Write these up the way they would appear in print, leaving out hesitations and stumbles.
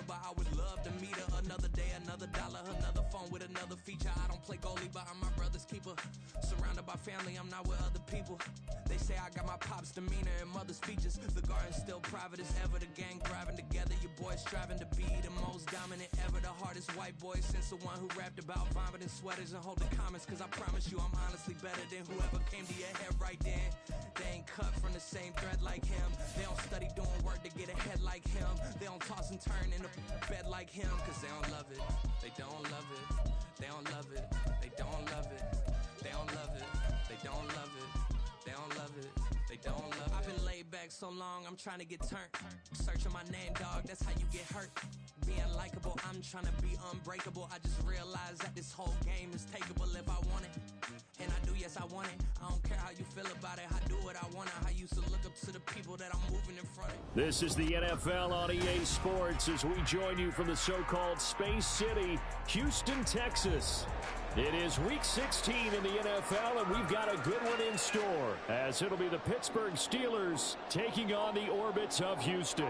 her, but I would love to meet her. Another day, another dollar, another phone with another feature. I don't play goalie, but I'm my brother's keeper. Surrounded by family, I'm not with other people. They say I got my pop's demeanor and mother's features. The garden's still private as ever. The gang thriving together. Your boy striving to be the most dominant ever. The hardest white boy since the one who rapped about vomiting sweaters and holding comments. Cause I promise you I'm honestly better than whoever came to your head right then. They ain't cut from the same thread like him. They don't study doing work to get ahead like him. They don't toss and turn in the bed like him. Cause they don't love it. They don't love it. They don't love it. They don't love it. They don't love it. They don't love it. They don't love it. They don't love it. I've been laid back so long, I'm trying to get turned. Searching my name, dog, that's how you get hurt. Being likable, I'm trying to be unbreakable. I just realized that this whole game is takeable if I want it. And I do, yes, I want it. I don't care how you feel about it. I do what I want. I used to look up to the people that I'm moving in front of. This is the NFL on EA Sports as we join you from the so-called Space City, Houston, Texas. It is Week 16 in the NFL, and we've got a good one in store, as it'll be the Pittsburgh Steelers taking on the Orbits of Houston.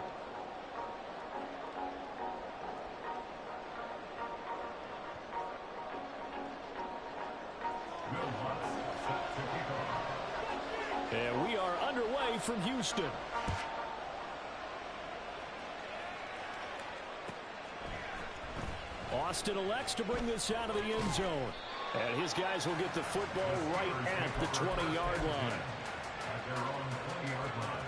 And we are underway from Houston. Austin elects to bring this out of the end zone. And his guys will get the football right at the 20-yard line. At their own 20-yard line.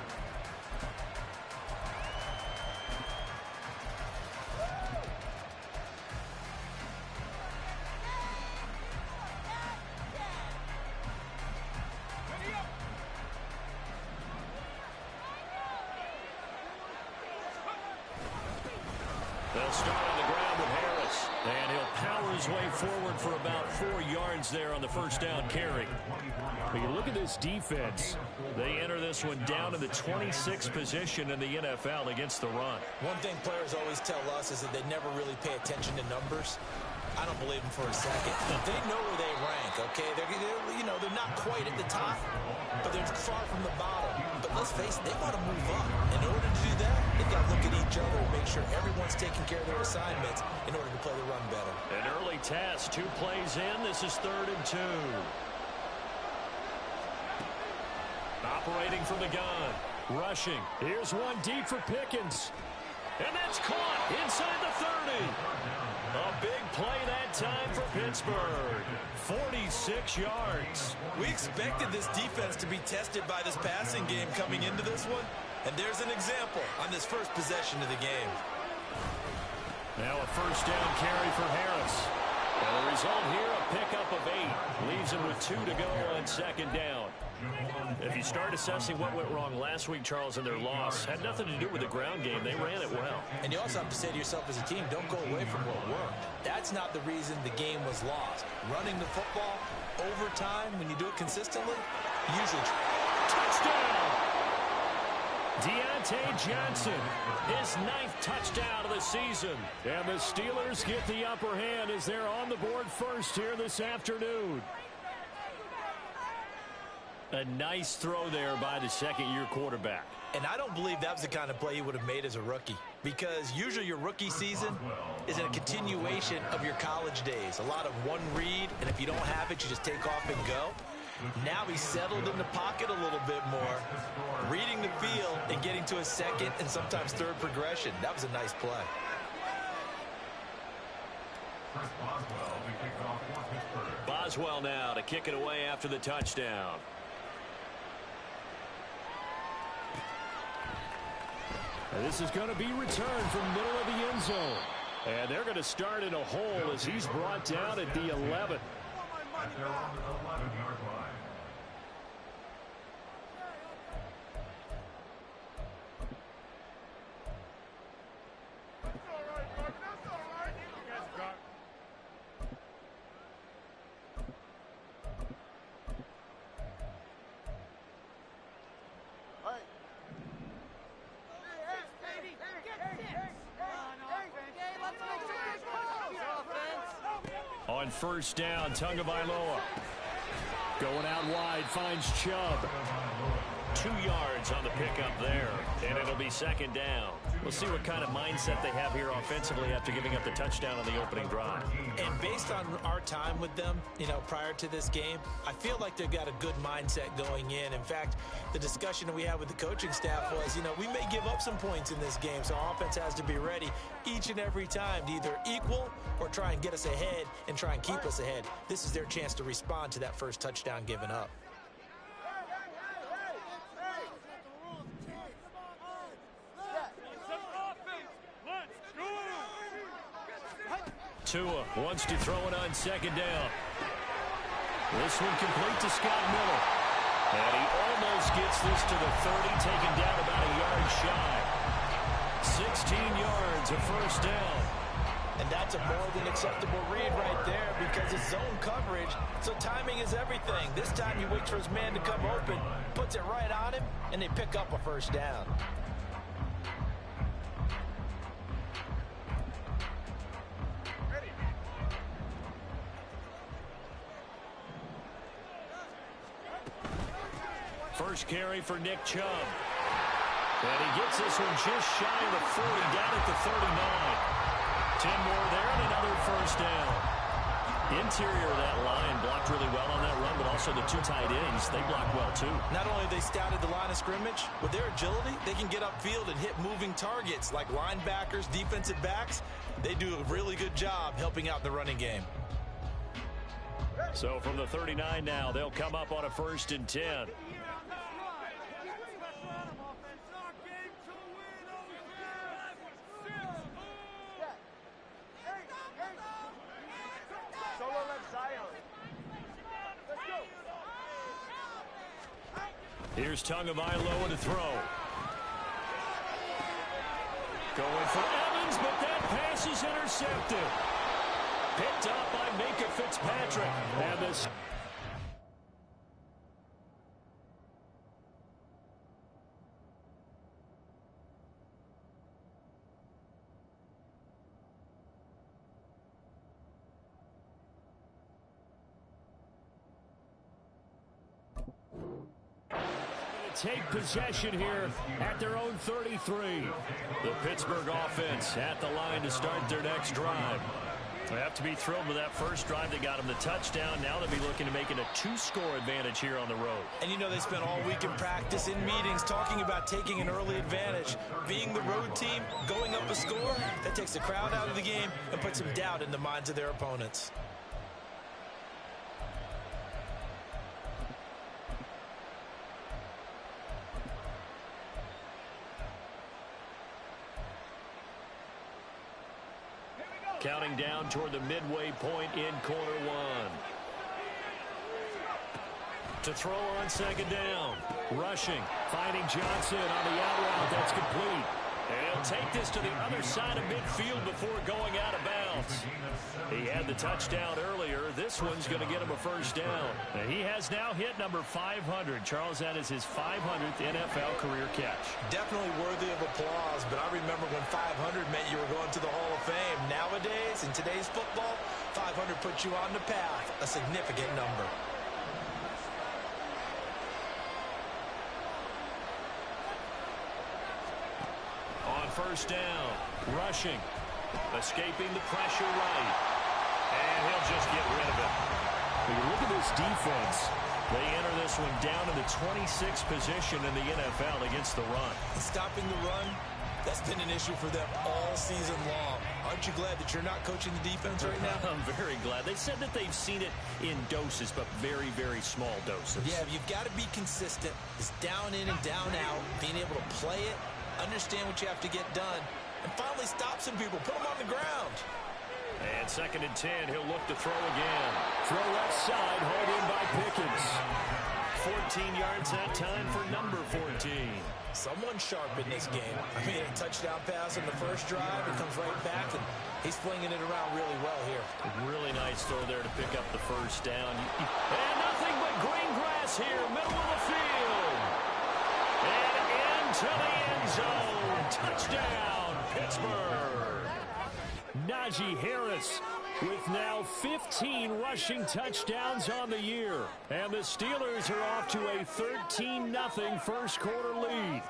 They'll start on the ground with Harris. And he'll power his way forward for about 4 yards there on the first down carry. But you look at this defense. They enter this one down in the 26th position in the NFL against the run. One thing players always tell us is that they never really pay attention to numbers. I don't believe them for a second. They know where they rank, okay? They're not quite at the top, but they're far from the bottom. But let's face it, they want to move up. In order to do that, they've got to look at each other and make sure everyone's taking care of their assignments in order to play the run better. An early test, 2 plays in. This is 3rd and 2. Operating from the gun. Rushing. Here's one deep for Pickens. And that's caught inside the 30. A big play that time for Pittsburgh. 46 yards. We expected this defense to be tested by this passing game coming into this one. And there's an example on this first possession of the game. Now a first down carry for Harris. And the result here, a pickup of 8. Leaves him with 2 to go on 2nd down. If you start assessing what went wrong last week, Charles, in their loss, had nothing to do with the ground game. They ran it well. And you also have to say to yourself as a team, don't go away from what worked. That's not the reason the game was lost. Running the football over time, when you do it consistently, usually... Touchdown! Deontay Johnson, his 9th touchdown of the season. And the Steelers get the upper hand as they're on the board first here this afternoon. A nice throw there by the second-year quarterback. And I don't believe that was the kind of play he would have made as a rookie, because usually your rookie season is in a continuation of your college days. A lot of one read, and if you don't have it, you just take off and go. Now he's settled in the pocket a little bit more, reading the field and getting to a second and sometimes third progression. That was a nice play. Boswell now to kick it away after the touchdown. And this is going to be returned from middle of the end zone. And they're going to start in a hole as he's brought down at the 11. At their own 11-yard line. On first down, Tagovailoa. Going out wide, finds Chubb. 2 yards on the pickup there, and it'll be 2nd down. We'll see what kind of mindset they have here offensively after giving up the touchdown on the opening drive. And based on our time with them, prior to this game, I feel like they've got a good mindset going in. In fact, the discussion that we had with the coaching staff was, we may give up some points in this game, so our offense has to be ready each and every time to either equal or try and get us ahead and try and keep us ahead. This is their chance to respond to that first touchdown given up. Tua wants to throw it on second down. This one complete to Scott Miller. And he almost gets this to the 30, taken down about a yard shy. 16 yards, a first down. And that's a more than acceptable read right there because it's zone coverage, so timing is everything. This time he waits for his man to come open, puts it right on him, and they pick up a first down. First carry for Nick Chubb. And he gets this one just shy of the 40, down at the 39. 10 more there and another first down. Interior of that line blocked really well on that run, but also the two tight ends, they block well too. Not only have they scouted the line of scrimmage, with their agility, they can get upfield and hit moving targets like linebackers, defensive backs. They do a really good job helping out the running game. So from the 39 now, they'll come up on a 1st and 10. Here's Tagovailoa to throw. Going for Evans, but that pass is intercepted. Picked up by Minkah Fitzpatrick. And this... take possession here at their own 33. The Pittsburgh offense at the line to start their next drive. They have to be thrilled with that first drive. They got them the touchdown. Now they'll be looking to make it a 2-score advantage here on the road. And they spent all week in practice, in meetings, talking about taking an early advantage. Being the road team, going up a score, that takes the crowd out of the game and puts some doubt in the minds of their opponents. Counting down toward the midway point in quarter one. To throw on second down. Rushing. Finding Johnson on the out route. That's complete. And he'll take this to the other side of midfield before going out of bounds. He had the touchdown earlier. This one's going to get him a first down. And he has now hit number 500. Charles, that is his 500th NFL career catch. Definitely worthy of applause, but I remember when 500 meant you were going to the Hall of Fame. Nowadays, in today's football, 500 puts you on the path, a significant number. On first down, rushing, escaping the pressure right, and he'll just get rid of it. When you look at this defense, they enter this one down in the 26th position in the NFL against the run. Stopping the run, that's been an issue for them all season long. Aren't you glad that you're not coaching the defense right now? I'm very glad. They said that they've seen it in doses, but very, very small doses. Yeah, you've got to be consistent. It's down in and down out, being able to play it, understand what you have to get done, and finally stop some people, put them on the ground. And 2nd and 10, he'll look to throw again. Throw left side, hauled in by Pickens. 14 yards that time for number 14. Someone sharp in this game. I mean, a touchdown pass on the first drive, it comes right back, and he's flinging it around really well here. Really nice throw there to pick up the first down. And nothing but green grass here, middle of the field. And into the end zone. Touchdown, Pittsburgh. Najee Harris with now 15 rushing touchdowns on the year. And the Steelers are off to a 13-0 first quarter lead.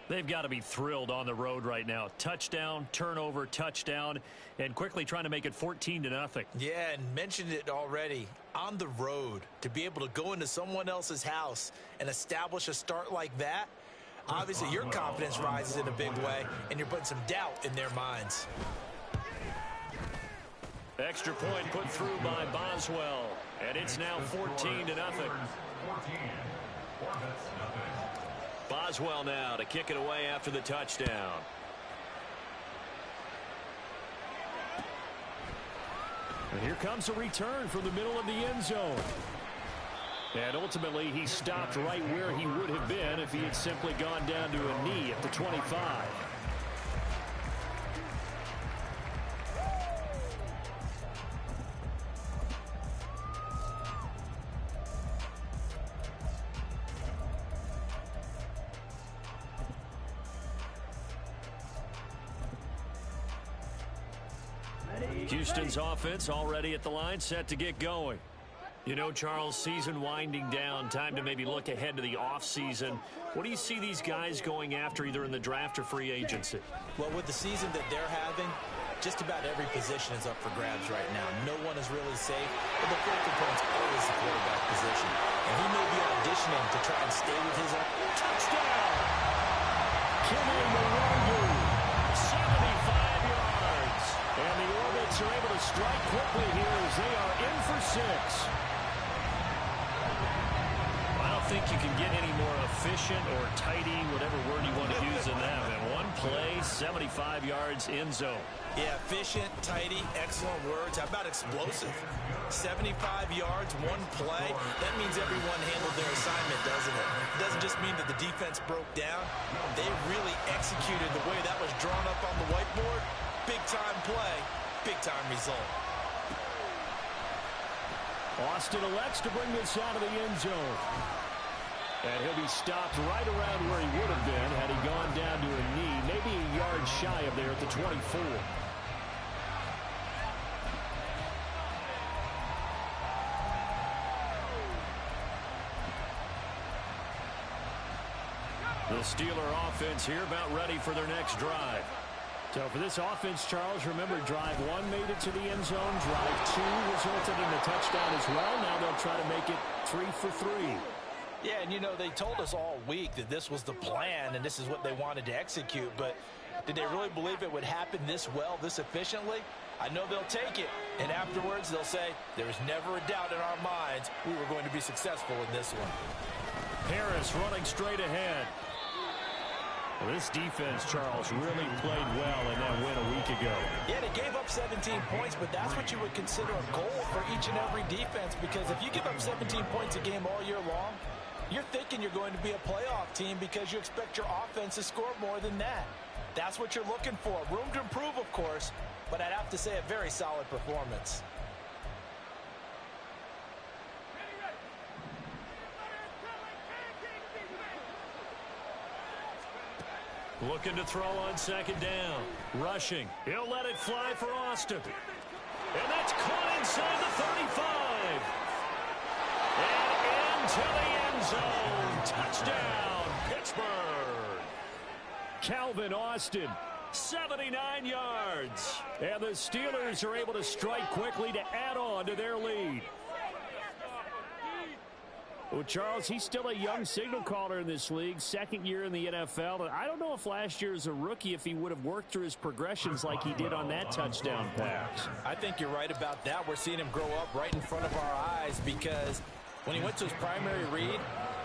They've got to be thrilled on the road right now. Touchdown, turnover, touchdown, and quickly trying to make it 14-0. Yeah, and mentioned it already. On the road, to be able to go into someone else's house and establish a start like that, obviously your confidence rises in a big way, and you're putting some doubt in their minds. Extra point put through by Boswell, and it's now 14-0. Boswell now to kick it away after the touchdown. And here comes a return from the middle of the end zone. And ultimately, he stopped right where he would have been if he had simply gone down to a knee at the 25. Houston's offense already at the line, set to get going. You know, Charles, season winding down, time to maybe look ahead to the offseason. What do you see these guys going after either in the draft or free agency? Well, with the season that they're having, just about every position is up for grabs right now. No one is really safe, but the focal point's always the quarterback position. And he may be auditioning to try and stay with his own. Touchdown! Kimmy Mwangu, 75 yards. And the Orbits are able to strike quickly here as they are in for 6. I don't think you can get any more efficient or tidy, whatever word you want to use in that. In one play, 75 yards in zone. Yeah, efficient, tidy, excellent words. How about explosive? 75 yards, one play. That means everyone handled their assignment, doesn't it? It doesn't just mean that the defense broke down. They really executed the way that was drawn up on the whiteboard. Big-time play, big-time result. Austin elects to bring this out of the end zone. And he'll be stopped right around where he would have been had he gone down to a knee, maybe a yard shy of there at the 24. The Steeler offense here about ready for their next drive. So for this offense, Charles, remember drive 1 made it to the end zone. Drive 2 resulted in a touchdown as well. Now they'll try to make it 3 for 3. Yeah, and you know, they told us all week that this was the plan and this is what they wanted to execute, but did they really believe it would happen this well, this efficiently? I know they'll take it, and afterwards they'll say, there's never a doubt in our minds we were going to be successful in this one. Harris running straight ahead. Well, this defense, Charles, really played well in that win a week ago. Yeah, they gave up 17 points, but that's what you would consider a goal for each and every defense, because if you give up 17 points a game all year long, you're thinking you're going to be a playoff team because you expect your offense to score more than that. That's what you're looking for. Room to improve, of course, but I'd have to say a very solid performance. Looking to throw on second down. Rushing. He'll let it fly for Austin. And that's caught inside the 35. And into the end zone. Touchdown, Pittsburgh. Calvin Austin, 79 yards. And the Steelers are able to strike quickly to add on to their lead. Well, Charles, he's still a young signal caller in this league, second year in the NFL. And I don't know if last year as a rookie, if he would have worked through his progressions like he did on that touchdown pass. I think you're right about that. We're seeing him grow up right in front of our eyes because when he went to his primary read,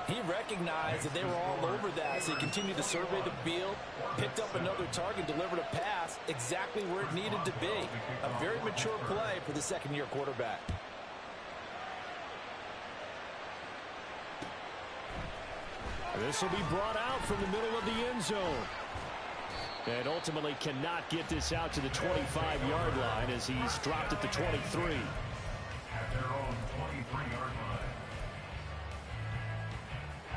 he recognized that they were all over that. So he continued to survey the field, picked up another target, delivered a pass exactly where it needed to be. A very mature play for the second-year quarterback. This will be brought out from the middle of the end zone. And ultimately cannot get this out to the 25-yard line as he's dropped at the 23. At their own 23-yard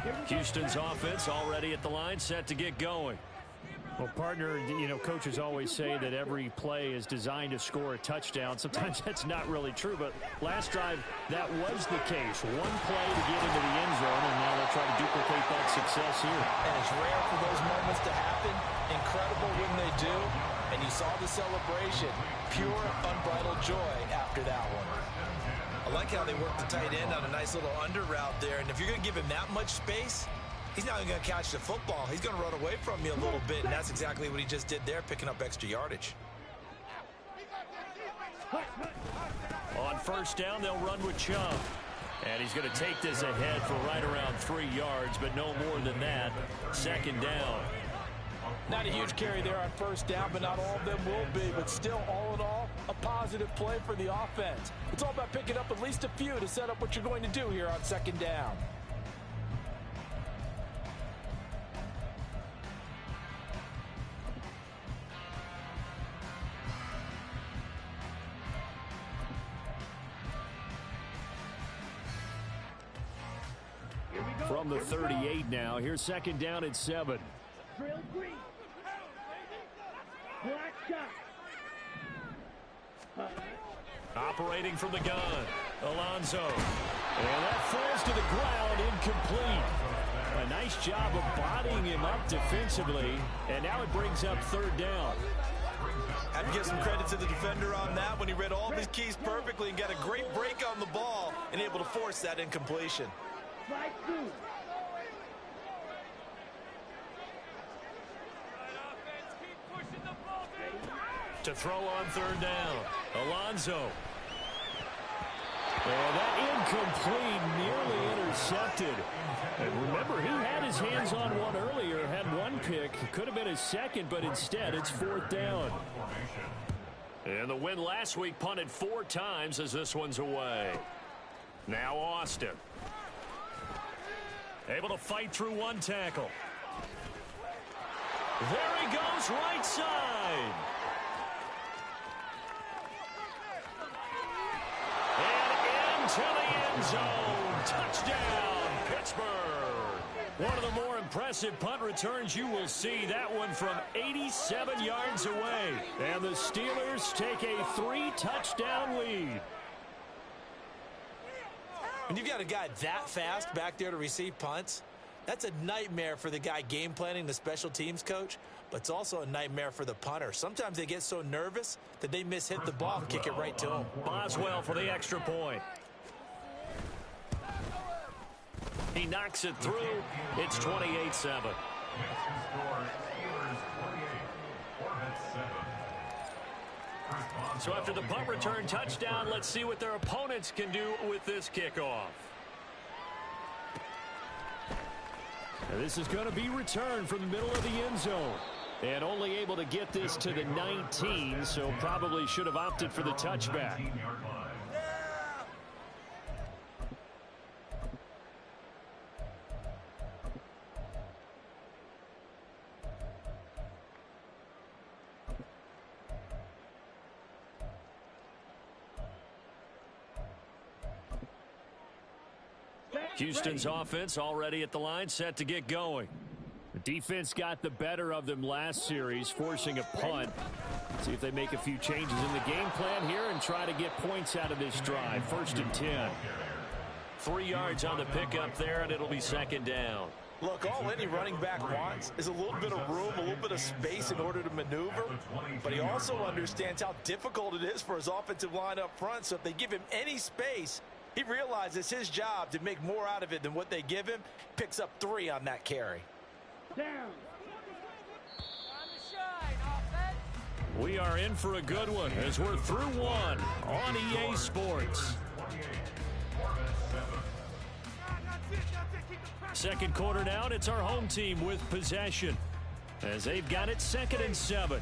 line. Houston's offense already at the line, set to get going. Well, partner, you know, coaches always say that every play is designed to score a touchdown. Sometimes that's not really true, but last drive, that was the case. One play to get into the end zone, and now they'll try to duplicate that success here. And it's rare for those moments to happen. Incredible when they do. And you saw the celebration. Pure, unbridled joy after that one. I like how they worked the tight end on a nice little under route there. And if you're going to give him that much space, he's not even going to catch the football. He's going to run away from you a little bit, and that's exactly what he just did there, picking up extra yardage. On first down, they'll run with Chubb. And he's going to take this ahead for right around 3 yards, but no more than that. Second down. Not a huge carry there on first down, but not all of them will be. But still, all in all, a positive play for the offense. It's all about picking up at least a few to set up what you're going to do here on second down. From the 38 now, here's second down and 7. Operating from the gun, Alonso. And that falls to the ground, incomplete. A nice job of bodying him up defensively, and now it brings up third down. Have to give some credit to the defender on that when he read all of his keys perfectly and got a great break on the ball and able to force that incompletion. To throw on third down, Alonso. And that incomplete, nearly intercepted. And remember, he had his hands on one earlier, had one pick. Could have been his second, but instead it's fourth down. And the win last week punted 4 times as this one's away. Now Austin. Able to fight through one tackle. There he goes, right side. And into the end zone. Touchdown, Pittsburgh. One of the more impressive punt returns you will see. That one from 87 yards away. And the Steelers take a 3-touchdown lead. When you've got a guy that fast back there to receive punts, that's a nightmare for the guy game planning, the special teams coach, but it's also a nightmare for the punter. Sometimes they get so nervous that they miss-hit the ball and kick it right to him. Boswell for the extra point. He knocks it through. It's 28-7. So after the punt return touchdown, let's see what their opponents can do with this kickoff. Now this is going to be returned from the middle of the end zone. And only able to get this to the 19, so probably should have opted for the touchback. Houston's offense already at the line, set to get going. The defense got the better of them last series, forcing a punt. See if they make a few changes in the game plan here and try to get points out of this drive. 1st and 10. 3 yards on the pickup there, and it'll be second down. Look, all any running back wants is a little bit of room, a little bit of space in order to maneuver. But he also understands how difficult it is for his offensive line up front. So if they give him any space, he realizes his job to make more out of it than what they give him. Picks up 3 on that carry. Down. We are in for a good one as we're through one on EA Sports. Second quarter now, and it's our home team with possession as they've got it 2nd and 7.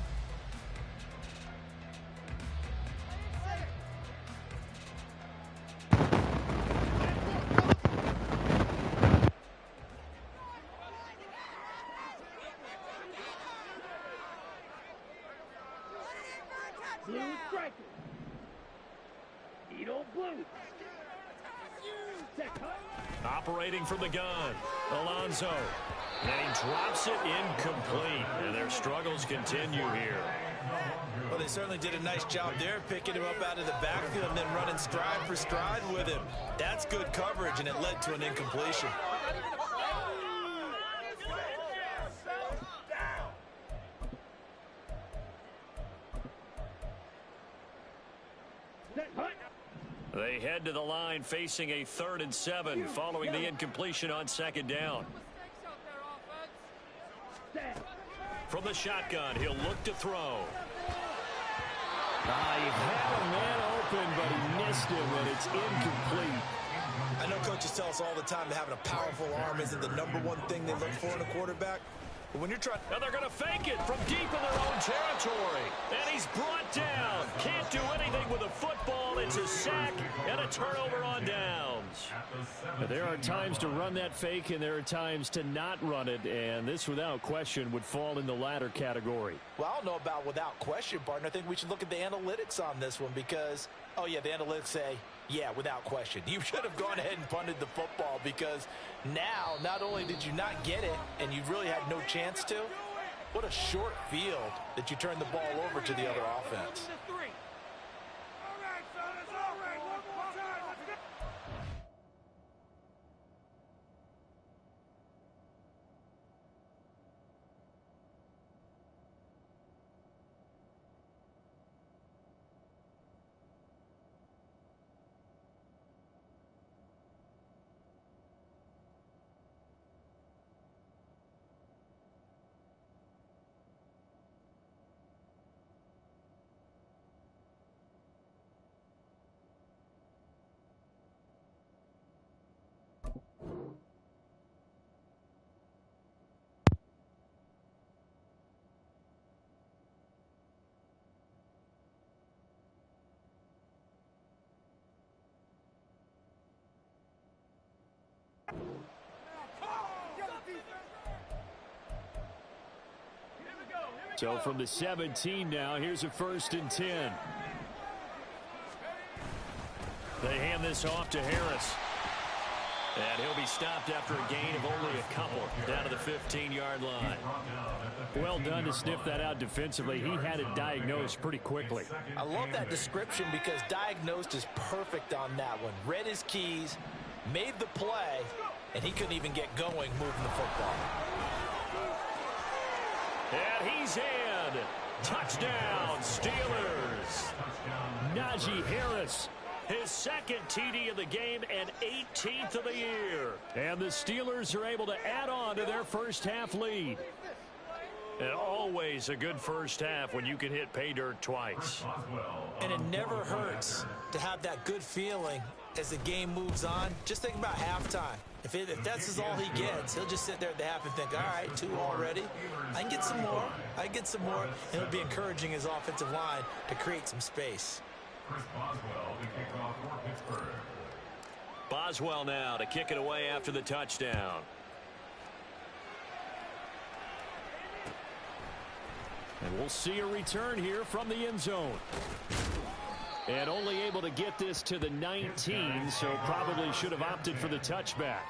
Blue striker. Edo blue. Operating from the gun, Alonso. And he drops it incomplete. And their struggles continue here. Well, they certainly did a nice job there, picking him up out of the backfield and then running stride for stride with him. That's good coverage, and it led to an incompletion. They head to the line facing a 3rd and 7 following the incompletion on 2nd down. From the shotgun, he'll look to throw. He had a man open, but he missed him, and it's incomplete. I know coaches tell us all the time that having a powerful arm isn't the #1 thing they look for in a quarterback. But when you're trying... Now they're going to fake it from deep in their own territory. And he's brought down. Can't do anything with a football. It's a sack and a turnover on downs. There are times to run that fake, and there are times to not run it. And this, without question, would fall in the latter category. Well, I don't know about without question, partner. I think we should look at the analytics on this one because, oh, yeah, the analytics say, yeah, without question. You should have gone ahead and punted the football because now, not only did you not get it and you really had no chance to, what a short field that you turned the ball over to the other offense. So from the 17 now, here's a 1st and 10. They hand this off to Harris. And he'll be stopped after a gain of only a couple down to the 15-yard line. Well done to sniff that out defensively. He had it diagnosed pretty quickly. I love that description because diagnosed is perfect on that one. Read his keys, made the play, and he couldn't even get going moving the football. And he's in. Touchdown, Steelers. Najee Harris. His 2nd TD of the game and 18th of the year. And the Steelers are able to add on to their first half lead. And always a good first half when you can hit pay dirt twice. And it never hurts to have that good feeling as the game moves on. Just think about halftime. If that's all he gets, he'll just sit there at the half and think, all right, 2 already. I can get some more. I can get some more. And it'll be encouraging his offensive line to create some space. Boswell now to kick it away after the touchdown. And we'll see a return here from the end zone. And only able to get this to the 19, so probably should have opted for the touchback.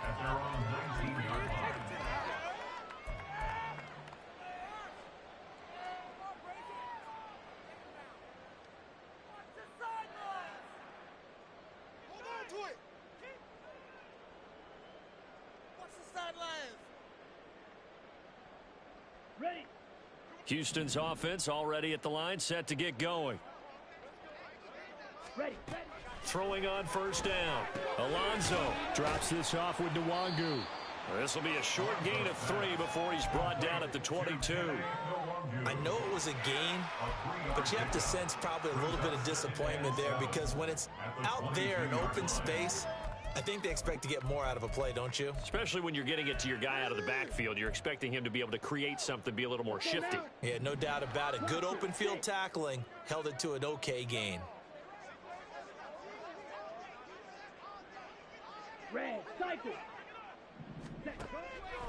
Houston's offense already at the line, set to get going. Throwing on 1st down. Alonso drops this off with Nwangu. This will be a short gain of 3 before he's brought down at the 22. I know it was a gain, but you have to sense probably a little bit of disappointment there because when it's out there in open space, I think they expect to get more out of a play, don't you? Especially when you're getting it to your guy out of the backfield. You're expecting him to be able to create something, be a little more shifty. Yeah, no doubt about it. Good open field tackling held it to an okay gain.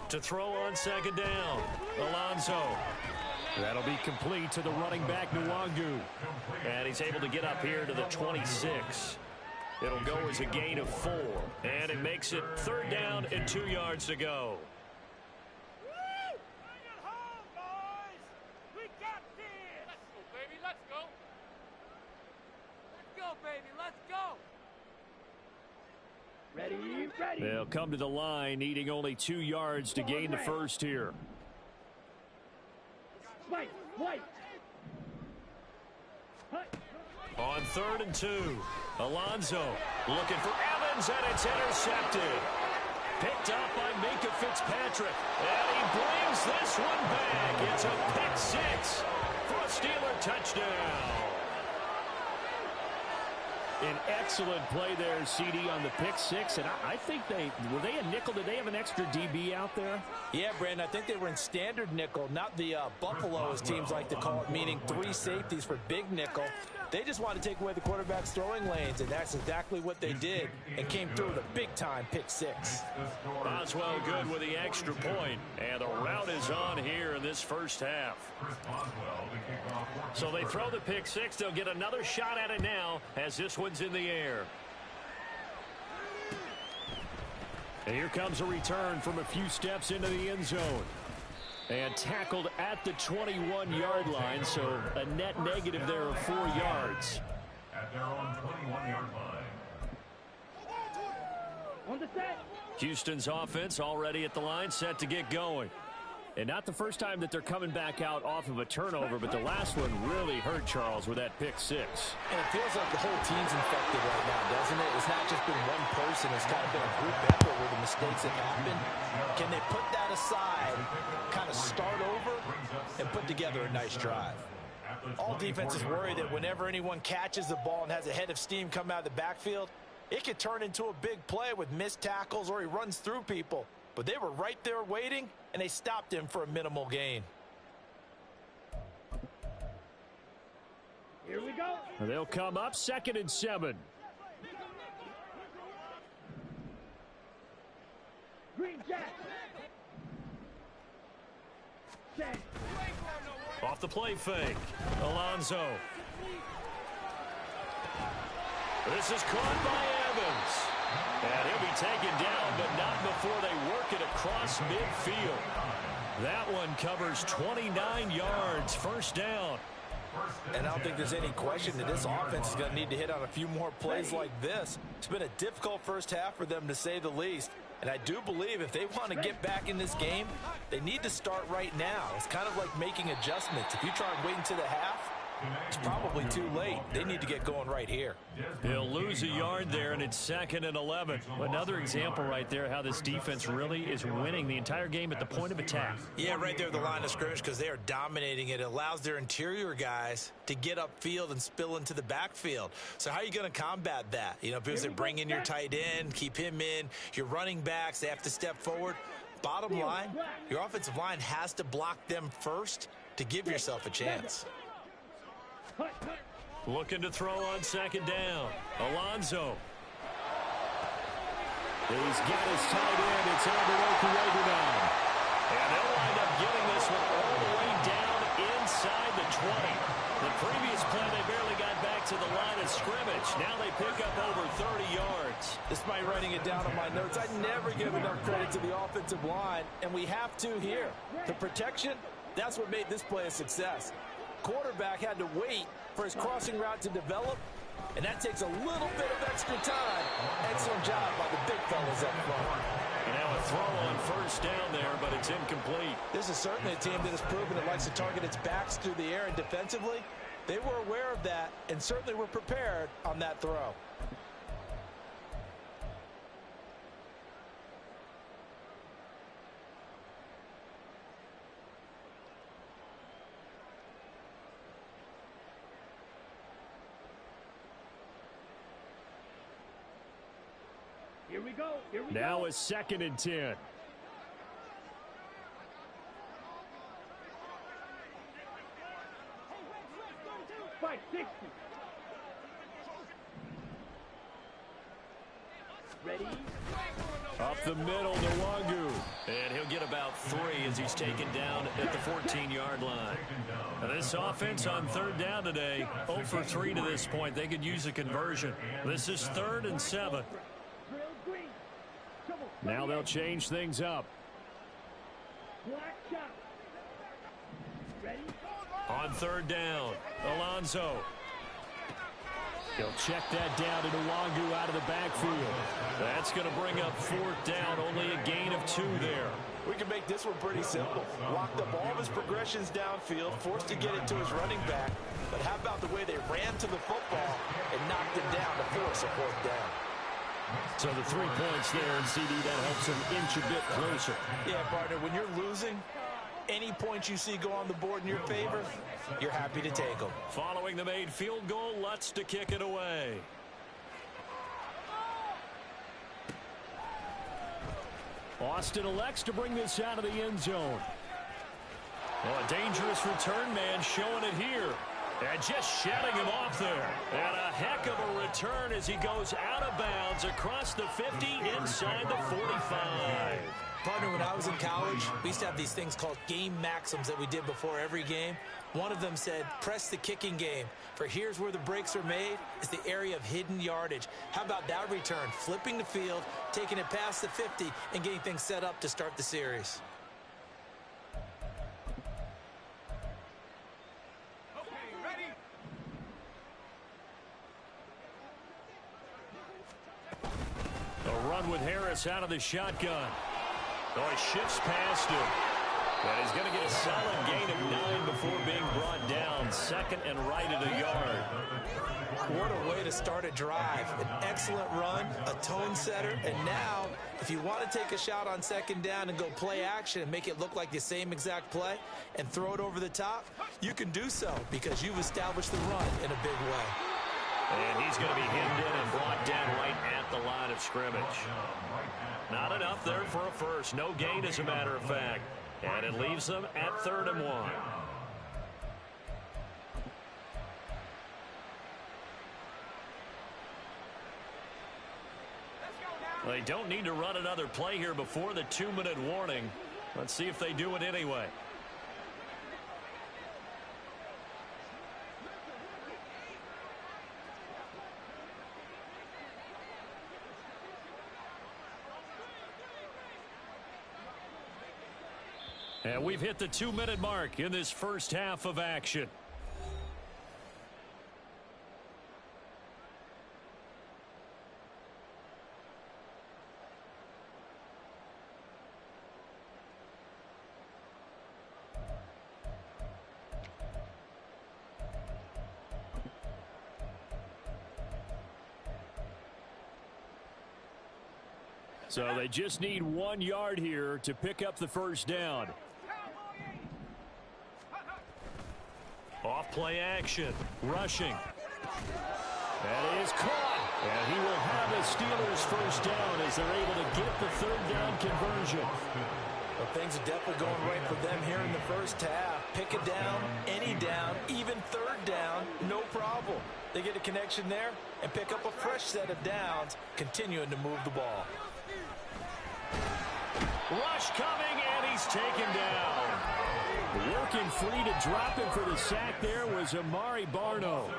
To throw on 2nd down, Alonso. That'll be complete to the running back, Nwangu. And he's able to get up here to the 26. It'll go as a gain of 4. And it makes it 3rd down and 2 yards to go. They'll come to the line, needing only 2 yards to gain the first here. On 3rd and 2, Alonso looking for Evans, and it's intercepted. Picked up by Minka Fitzpatrick, and he brings this one back. It's a pick 6 for a Steeler touchdown. An excellent play there, CD, on the pick 6. And I think were they a nickel? Did they have an extra DB out there? Yeah, Brandon, I think they were in standard nickel, not the Buffalo, as teams like to call it, meaning 3 safeties for big nickel. They just wanted to take away the quarterback's throwing lanes, and that's exactly what they did, and came through with a big-time pick 6. Boswell good with the extra point, and the route is on here in this first half. So they throw the pick 6. They'll get another shot at it now as this one's in the air. And here comes a return from a few steps into the end zone. And tackled at the 21-yard line, so a net negative there of 4 yards. At their own 21-yard line. Houston's offense already at the line, set to get going. And not the first time that they're coming back out off of a turnover, but the last one really hurt Charles with that pick 6. And it feels like the whole team's infected right now, doesn't it? It's not just been one person. It's kind of been a group effort where the mistakes have happened. Can they put that aside, kind of start over, and put together a nice drive? All defenses worry that whenever anyone catches the ball and has a head of steam come out of the backfield, it could turn into a big play with missed tackles or he runs through people. But they were right there waiting, and they stopped him for a minimal gain. Here we go. They'll come up 2nd and 7. Green Jack. Off the play fake. Alonso. This is caught by Evans. And he'll be taken down, but not before they work it across midfield. That one covers 29 yards, 1st down. And I don't think there's any question that this offense is going to need to hit on a few more plays like this. It's been a difficult first half for them, to say the least. And I do believe if they want to get back in this game, they need to start right now. It's kind of like making adjustments. If you try and wait until the half, it's probably too late. They need to get going right here. He'll lose a yard there, and it's 2nd and 11. Another example right there how this defense really is winning the entire game at the point of attack. Yeah, right there at the line of scrimmage, because they are dominating it. It allows their interior guys to get upfield and spill into the backfield. So how are you going to combat that? You know, because they bring in your tight end, keep him in. Your running backs, they have to step forward. Bottom line, your offensive line has to block them first to give yourself a chance. Looking to throw on 2nd down. Alonso. He's got his tight end. It's Alderweireld now. And they'll wind up getting this one all the way down inside the 20. The previous play, they barely got back to the line of scrimmage. Now they pick up over 30 yards. Despite writing it down on my notes, I never give enough credit to the offensive line, and we have to here. The protection, that's what made this play a success. Quarterback had to wait for his crossing route to develop, and that takes a little bit of extra time. Excellent job by the big fellas up front. And now a throw on 1st down there, but it's incomplete. This is certainly a team that has proven it likes to target its backs through the air, and defensively, they were aware of that and certainly were prepared on that throw. Here we go. Here we Now go. a 2nd and 10. Fight 60. Ready? Up the middle, Nwangu. And he'll get about 3 as he's taken down at the 14-yard line. Now this offense on third down today, 0 for 3 to this point. They could use a conversion. This is 3rd and 7. Now they'll change things up. On third down, Alonso. He'll check that down to Nwangu out of the backfield. That's going to bring up 4th down, only a gain of 2 there. We can make this one pretty simple. Locked up all of his progressions downfield, forced to get it to his running back. But how about the way they ran to the football and knocked him down to force a 4th down? So the 3 points there, and CD, that helps him inch a bit closer. Yeah, partner, when you're losing, any points you see go on the board in your favor, you're happy to take them. Following the made field goal, Lutz to kick it away. Austin elects to bring this out of the end zone. Well, a dangerous return man showing it here. And just shedding him off there. And a heck of a return as he goes out of bounds across the 50 inside the 45. Partner, when I was in college, we used to have these things called game maxims that we did before every game. One of them said, press the kicking game. For here's where the breaks are made, is the area of hidden yardage. How about that return? Flipping the field, taking it past the 50, and getting things set up to start the series. A run with Harris out of the shotgun. Oh, he shifts past him. And he's going to get a solid gain of 9 before being brought down. 2nd and right at a yard. What a way to start a drive. An excellent run, a tone setter, and now, if you want to take a shot on 2nd down and go play action and make it look like the same exact play and throw it over the top, you can do so because you've established the run in a big way. And he's going to be hemmed in and brought down right at the line of scrimmage. Not enough there for a first. No gain, as a matter of fact. And it leaves them at 3rd and 1. They don't need to run another play here before the 2-minute warning. Let's see if they do it anyway. And we've hit the 2-minute mark in this first half of action. So they just need 1 yard here to pick up the first down. Off play action, rushing. That is caught. And he will have the Steelers first down as they're able to get the 3rd down conversion. Well, things are definitely going right for them here in the first half. Pick a down, any down, even 3rd down, no problem. They get a connection there and pick up a fresh set of downs, continuing to move the ball. Rush coming, and he's taken down. Working free to drop him for the sack there was Amari Barno.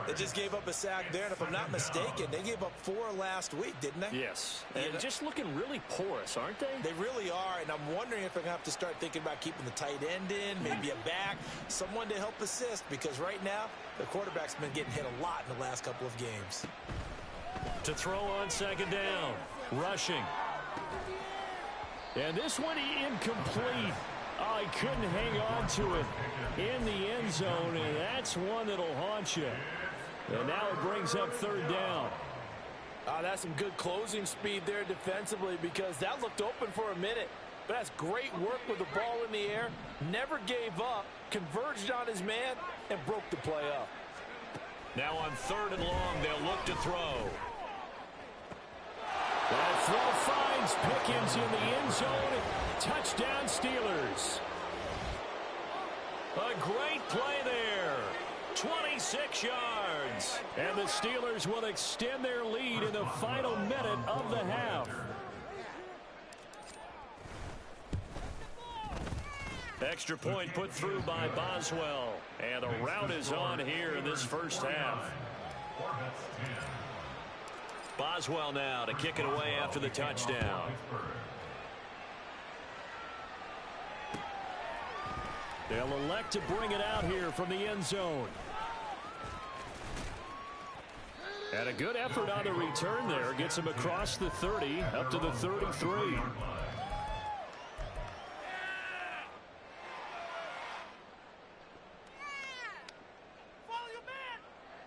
They just gave up a sack there, and if I'm not mistaken, they gave up 4 last week, didn't they? Yes, and just looking really porous, aren't they? They really are, and I'm wondering if they're going to have to start thinking about keeping the tight end in, maybe a back, someone to help assist, because right now, the quarterback's been getting hit a lot in the last couple of games. To throw on 2nd down, rushing. And this one incomplete. Oh, he couldn't hang on to it in the end zone, and that's one that'll haunt you. And now it brings up 3rd down. That's some good closing speed there defensively because that looked open for a minute. But that's great work with the ball in the air. Never gave up, converged on his man, and broke the play up. Now on 3rd and long, they'll look to throw. That throw finds Pickens in the end zone. Touchdown, Steelers. A great play there. 26 yards. And the Steelers will extend their lead in the final minute of the half. Extra point put through by Boswell. And the rout is on here in this first half. Boswell now to kick it away after the touchdown. They'll elect to bring it out here from the end zone. And a good effort on the return there. Gets him across the 30 up to the 33.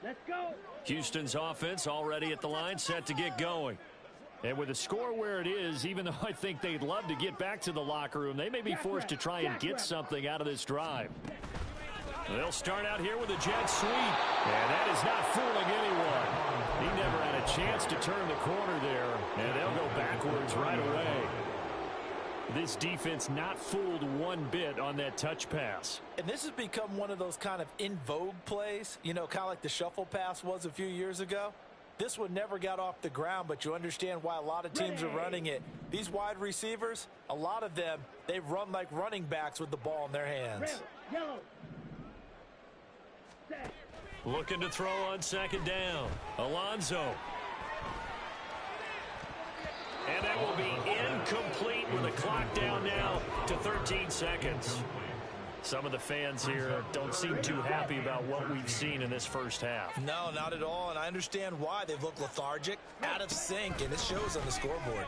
Let's go. Houston's offense already at the line, set to get going. And with the score where it is, even though I think they'd love to get back to the locker room, they may be forced to try and get something out of this drive. They'll start out here with a jet sweep. And that is not fooling anyone. He never had a chance to turn the corner there. And they'll go backwards right away. This defense not fooled one bit on that touch pass. And this has become one of those kind of in vogue plays, you know, kind of like the shuffle pass was a few years ago. This one never got off the ground, but you understand why a lot of teams are running it. These wide receivers, a lot of them, they run like running backs with the ball in their hands. Yellow. Looking to throw on second down. Alonso. And that will be incomplete with the clock down now to 13 seconds. Some of the fans here don't seem too happy about what we've seen in this first half. No, not at all, and I understand why. They've looked lethargic, out of sync, and it shows on the scoreboard.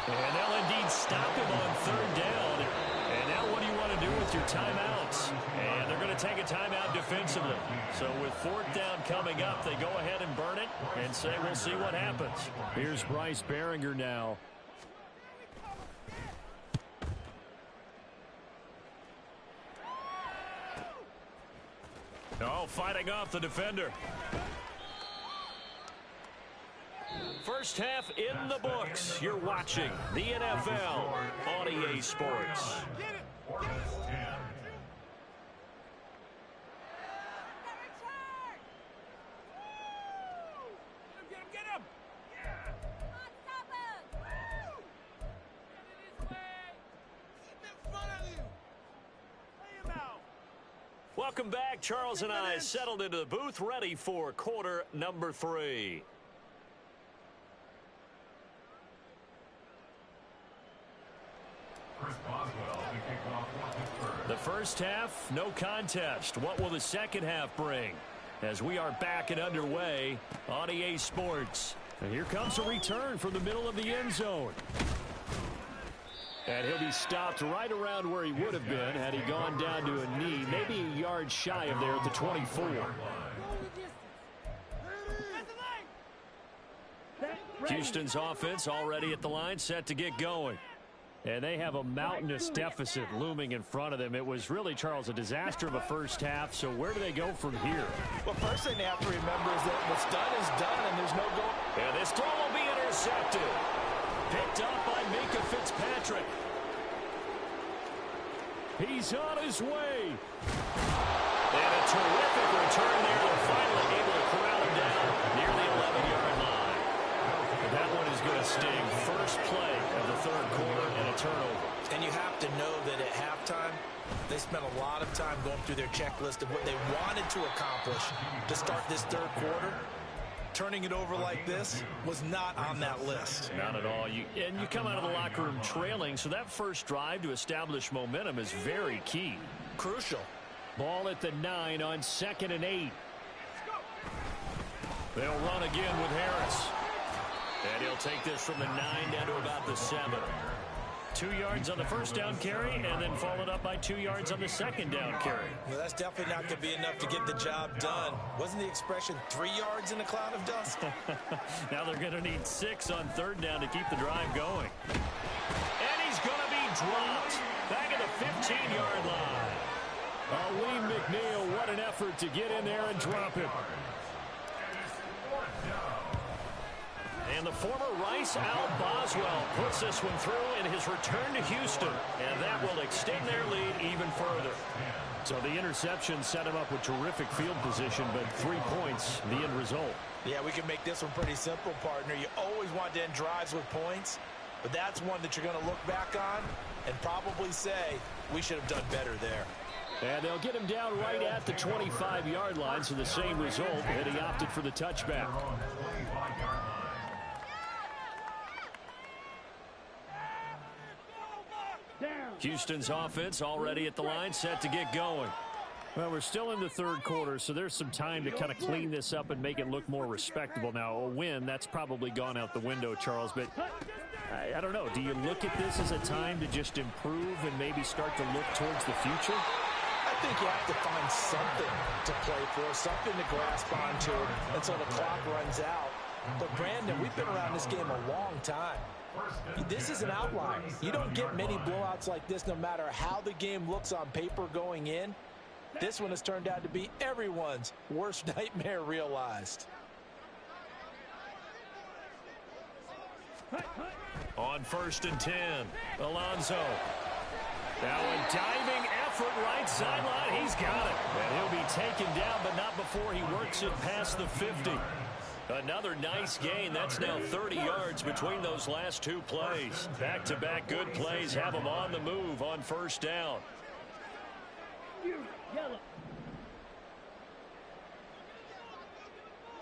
And they'll indeed stop him on third down. And now what do you want to do with your timeouts? And they're going to take a timeout defensively. So with fourth down coming up, they go ahead and burn it and say we'll see what happens. Here's Bryce Behringer now. Oh, fighting off the defender. First half in the books. You're watching the NFL on EA Sports. Welcome back. Charles and I settled into the booth, ready for quarter number 3. The first half, no contest. What will the second half bring? As we are back and underway on EA Sports. And here comes a return from the middle of the end zone. And he'll be stopped right around where he would have been had he gone down to a knee, maybe a yard shy of there at the 24. Houston's offense already at the line, set to get going. And they have a mountainous deficit looming in front of them. It was really, Charles, a disaster of a first half. So where do they go from here? Well, first thing they have to remember is that what's done is done, and there's no goal. And this throw will be intercepted. Picked up by Minka Fitzpatrick. He's on his way. And a terrific return there, and finally able to corral him down near the 11-yard line. And that one is going to sting. First play of the third quarter and a turnover. And you have to know that at halftime, they spent a lot of time going through their checklist of what they wanted to accomplish to start this third quarter. Turning it over like this was not on that list. Not at all. You come out of the locker room trailing, so that first drive to establish momentum is very key. Crucial. Ball at the 9 on 2nd and 8. They'll run again with Harris. And he'll take this from the 9 down to about the 7. 2 yards on the first down carry, and then followed up by 2 yards on the second down carry. Well, that's definitely not going to be enough to get the job done. Wasn't the expression 3 yards in a cloud of dust? Now they're going to need 6 on third down to keep the drive going. And he's going to be dropped back at the 15-yard line. Aleem McNeil, what an effort to get in there and drop him. And the former Rice Al Boswell puts this one through in his return to Houston. And that will extend their lead even further. So the interception set him up with terrific field position, but 3 points, the end result. Yeah, we can make this one pretty simple, partner. You always want to end drives with points, but that's one that you're going to look back on and probably say, We should have done better there. And they'll get him down right at the 25-yard line, so the same result, and he opted for the touchback. Houston's offense already at the line, set to get going. Well, we're still in the third quarter, so there's some time to kind of clean this up and make it look more respectable. Now, a win, that's probably gone out the window, Charles, but I don't know. Do you look at this as a time to just improve and maybe start to look towards the future? I think you have to find something to play for, something to grasp onto until the clock runs out. But, Brandon, we've been around this game a long time. This is an outlier. You don't get many blowouts like this no matter how the game looks on paper going in. This one has turned out to be everyone's worst nightmare realized. On 1st and 10, Alonso. Now a diving effort right sideline. He's got it. And he'll be taken down, but not before he works it past the 50. Another nice gain. That's now 30 yards between those last two plays. Back-to-back good plays have him on the move on 1st down. Yellow.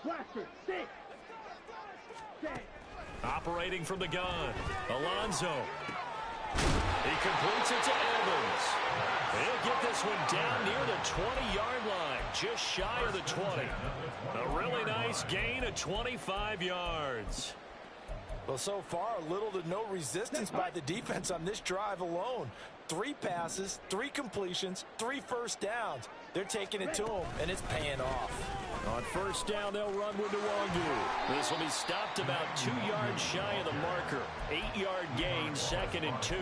Blaster, 6. Operating from the gun, Alonso. He completes it to Evans. He'll get this one down near the 20-yard line, just shy of the 20. A really nice gain of 25 yards. Well, so far, little to no resistance by the defense on this drive alone. 3 passes, 3 completions, 3 first downs. They're taking it to him, and it's paying off. On 1st down, they'll run with Nwangu. This will be stopped about 2 yards shy of the marker. 8-yard gain, 2nd and 2.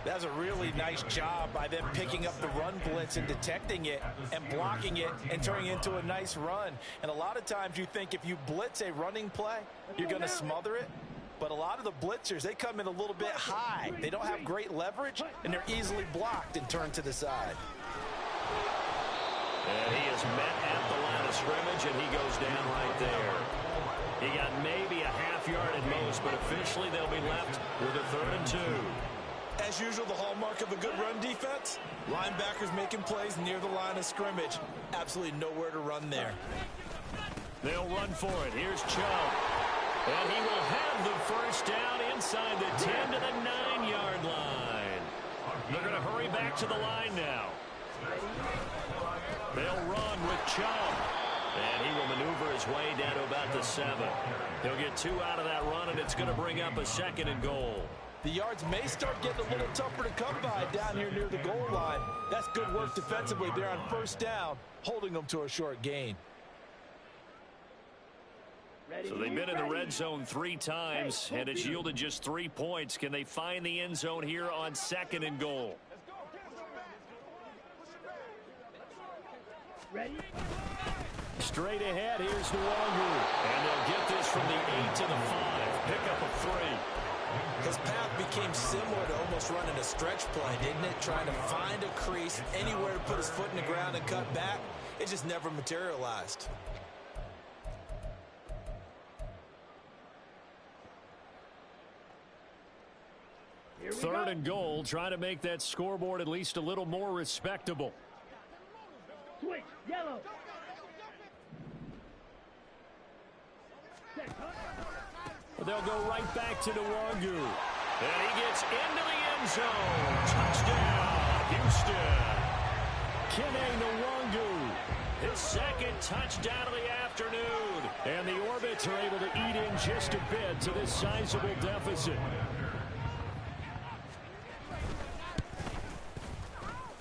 That's a really nice job by them picking up the run blitz and detecting it and blocking it and turning it into a nice run. And a lot of times you think if you blitz a running play, you're going to smother it. But a lot of the blitzers, they come in a little bit high. They don't have great leverage, and they're easily blocked and turned to the side. And he is met at the line of scrimmage, and he goes down right there. He got maybe a half yard at most, but officially they'll be left with a 3rd and 2. As usual, the hallmark of a good run defense, linebackers making plays near the line of scrimmage. Absolutely nowhere to run there. They'll run for it. Here's Chubb. And he will have the 1st down inside the 10 to the 9-yard line. They're going to hurry back to the line now. They'll run with Chubb. And he will maneuver his way down to about the 7. He'll get 2 out of that run, and it's going to bring up a 2nd and goal. The yards may start getting a little tougher to come by down here near the goal line. That's good work defensively there on 1st down, holding them to a short gain. So they've been in the red zone 3 times, and it's yielded just 3 points. Can they find the end zone here on 2nd and goal? Ready? Straight ahead, here's Nwangu. And they'll get this from the 8 to the 5. Pick up a 3. His path became similar to almost running a stretch play, didn't it? Trying to find a crease, anywhere to put his foot in the ground and cut back. It just never materialized. Third and goal, trying to make that scoreboard at least a little more respectable. Switch, yellow. They'll go right back to Nwangu. And he gets into the end zone. Touchdown, Houston. Kene Nwangu, his 2nd touchdown of the afternoon. And the Orbits are able to eat in just a bit to this sizable deficit.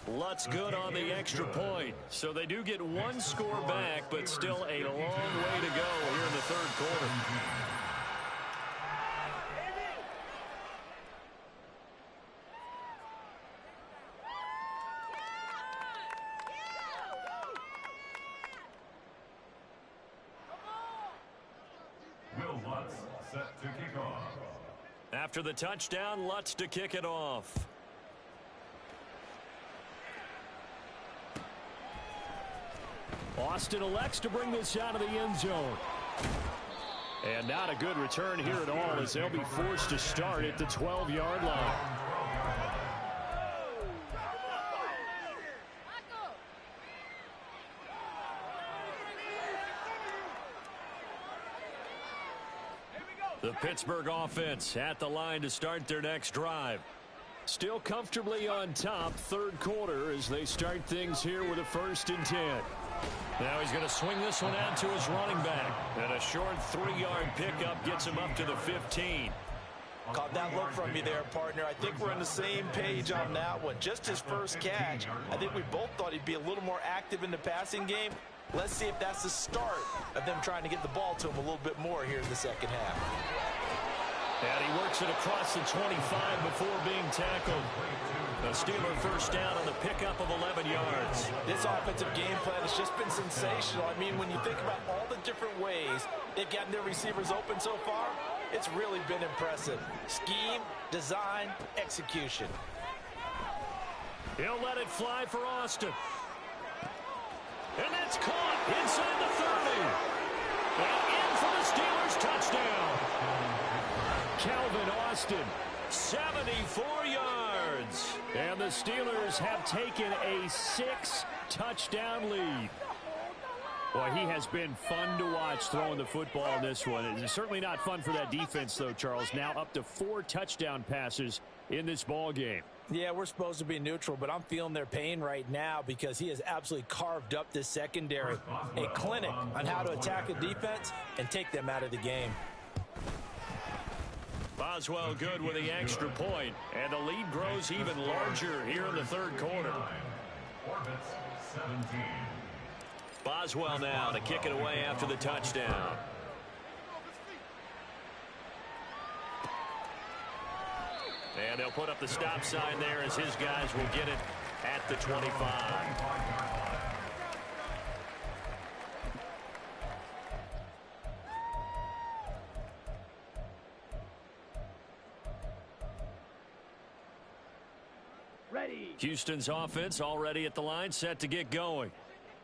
Lutz good on the extra point. So they do get 1 score back, but still a long way to go here in the 3rd quarter. Will Lutz set to kick off. After the touchdown, Lutz to kick it off. Austin elects to bring this out of the end zone. And not a good return here at all, as they'll be forced to start at the 12-yard line. The Pittsburgh offense at the line to start their next drive. Still comfortably on top, third quarter, as they start things here with a 1st and 10. Now he's going to swing this one out to his running back. And a short 3-yard pickup gets him up to the 15. Caught that look from you there, partner. I think we're on the same page on that one. Just his first catch. I think we both thought he'd be a little more active in the passing game. Let's see if that's the start of them trying to get the ball to him a little bit more here in the second half. And he works it across the 25 before being tackled. A Steeler first down on the pickup of 11 yards. This offensive game plan has just been sensational. I mean, when you think about all the different ways they've gotten their receivers open so far, it's really been impressive. Scheme, design, execution. He'll let it fly for Austin. And that's caught inside the 30. And in for the Steelers touchdown. Calvin Austin, 74 yards. And the Steelers have taken a 6-touchdown lead. Boy, he has been fun to watch throwing the football in this one. It's certainly not fun for that defense, though, Charles. Now up to 4 touchdown passes in this ball game. Yeah, we're supposed to be neutral, but I'm feeling their pain right now because he has absolutely carved up this secondary. A clinic on how to attack a defense and take them out of the game. Boswell good with the extra point, and the lead grows even larger here in the third quarter. Boswell now to kick it away after the touchdown. And they'll put up the stop sign there as his guys will get it at the 25. Ready. Houston's offense already at the line, set to get going.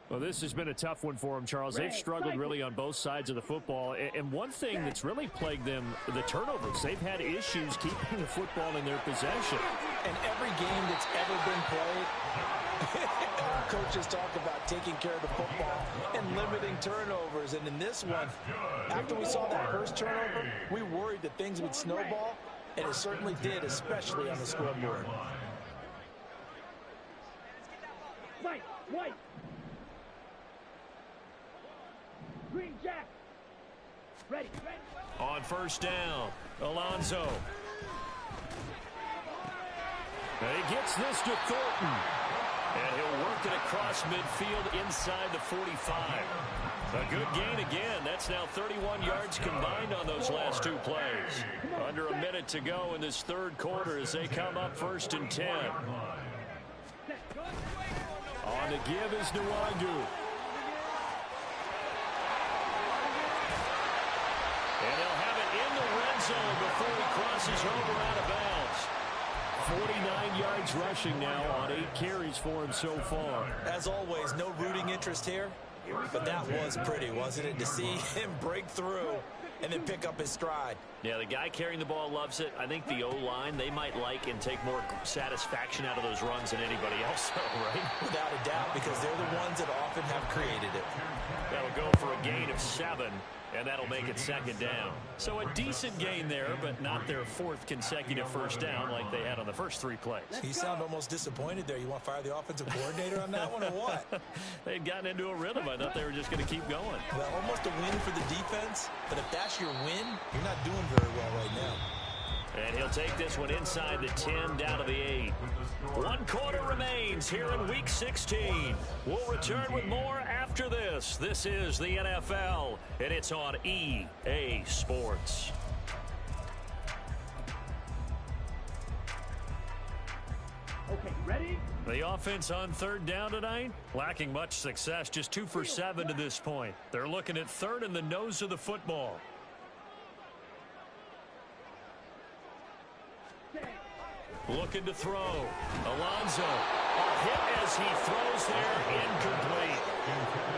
Well, this has been a tough one for them, Charles. They've struggled really on both sides of the football. And one thing that's really plagued them, the turnovers. They've had issues keeping the football in their possession. And every game that's ever been played, coaches talk about taking care of the football and limiting turnovers. And in this one, after we saw that first turnover, we worried that things would snowball, and it certainly did, especially on the scoreboard. White. Green Jack. Ready. On first down, Alonso. And he gets this to Thornton. And he'll work it across midfield inside the 45. A good gain again. That's now 31 yards combined on those last 2 plays. Under a minute to go in this third quarter as they come up 1st and 10. On the give is Nwangu. And they'll have it in the red zone before he crosses over out of bounds. 49 yards rushing now on 8 carries for him so far. As always, no rooting interest here, but that was pretty, wasn't it, to see him break through and then pick up his stride. Yeah, the guy carrying the ball loves it. I think the O-line, they might like and take more satisfaction out of those runs than anybody else, right? Without a doubt, because they're the ones that often have created it. That'll go for a gain of 7, and that'll make it 2nd down. So a decent gain there, but not their 4th consecutive first down like they had on the first 3 plays. You sound almost disappointed there. You want to fire the offensive coordinator on that one or what? They'd gotten into a rhythm. I thought they were just going to keep going. Well, almost a win for the defense, but if that's your win, you're not doing very well right now. And he'll take this one inside the 10, down to the 8. 1 quarter remains here in Week 16. We'll return with more after this. This is the NFL, and it's on EA Sports. Okay, ready? The offense on 3rd down tonight, lacking much success, just 2 for 7 to this point. They're looking at 3rd in the nose of the football. Looking to throw. Alonso. A hit as he throws there, incomplete.